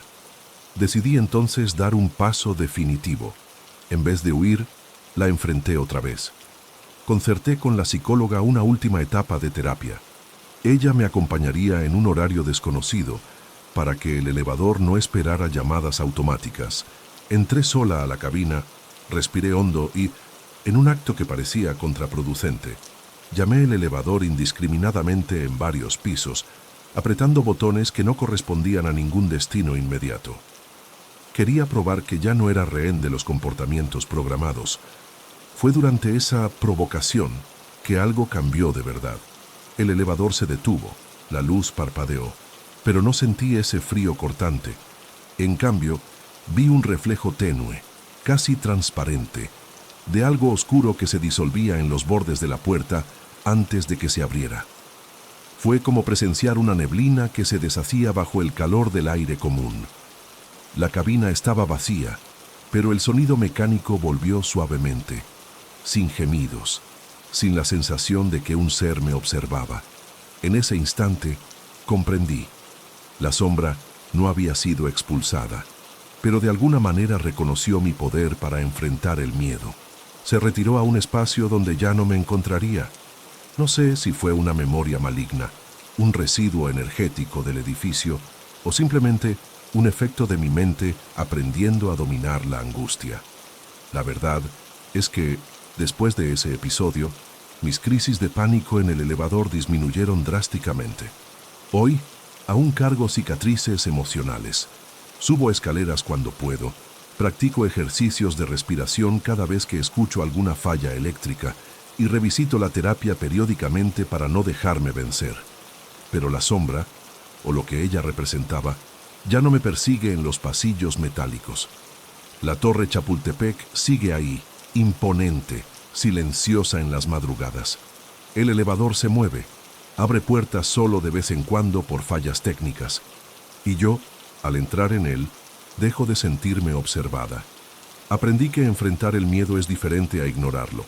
Decidí entonces dar un paso definitivo. En vez de huir, la enfrenté otra vez. Concerté con la psicóloga una última etapa de terapia. Ella me acompañaría en un horario desconocido para que el elevador no esperara llamadas automáticas. Entré sola a la cabina, respiré hondo y, en un acto que parecía contraproducente, llamé el elevador indiscriminadamente en varios pisos, apretando botones que no correspondían a ningún destino inmediato. Quería probar que ya no era rehén de los comportamientos programados. Fue durante esa provocación que algo cambió de verdad. El elevador se detuvo, la luz parpadeó, pero no sentí ese frío cortante. En cambio, vi un reflejo tenue, casi transparente, de algo oscuro que se disolvía en los bordes de la puerta antes de que se abriera. Fue como presenciar una neblina que se deshacía bajo el calor del aire común. La cabina estaba vacía, pero el sonido mecánico volvió suavemente, sin gemidos, sin la sensación de que un ser me observaba. En ese instante, comprendí. La sombra no había sido expulsada, pero de alguna manera reconoció mi poder para enfrentar el miedo. Se retiró a un espacio donde ya no me encontraría. No sé si fue una memoria maligna, un residuo energético del edificio o simplemente un efecto de mi mente aprendiendo a dominar la angustia. La verdad es que, después de ese episodio, mis crisis de pánico en el elevador disminuyeron drásticamente. Hoy, aún cargo cicatrices emocionales. Subo escaleras cuando puedo. Practico ejercicios de respiración cada vez que escucho alguna falla eléctrica y revisito la terapia periódicamente para no dejarme vencer. Pero la sombra, o lo que ella representaba, ya no me persigue en los pasillos metálicos. La Torre Chapultepec sigue ahí, imponente, silenciosa en las madrugadas. El elevador se mueve, abre puertas solo de vez en cuando por fallas técnicas, y yo, al entrar en él, dejo de sentirme observada. Aprendí que enfrentar el miedo es diferente a ignorarlo.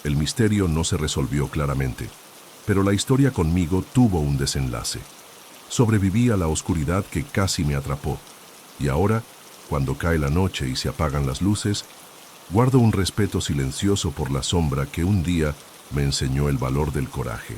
El misterio no se resolvió claramente, pero la historia conmigo tuvo un desenlace. Sobreviví a la oscuridad que casi me atrapó, y ahora, cuando cae la noche y se apagan las luces, guardo un respeto silencioso por la sombra que un día me enseñó el valor del coraje.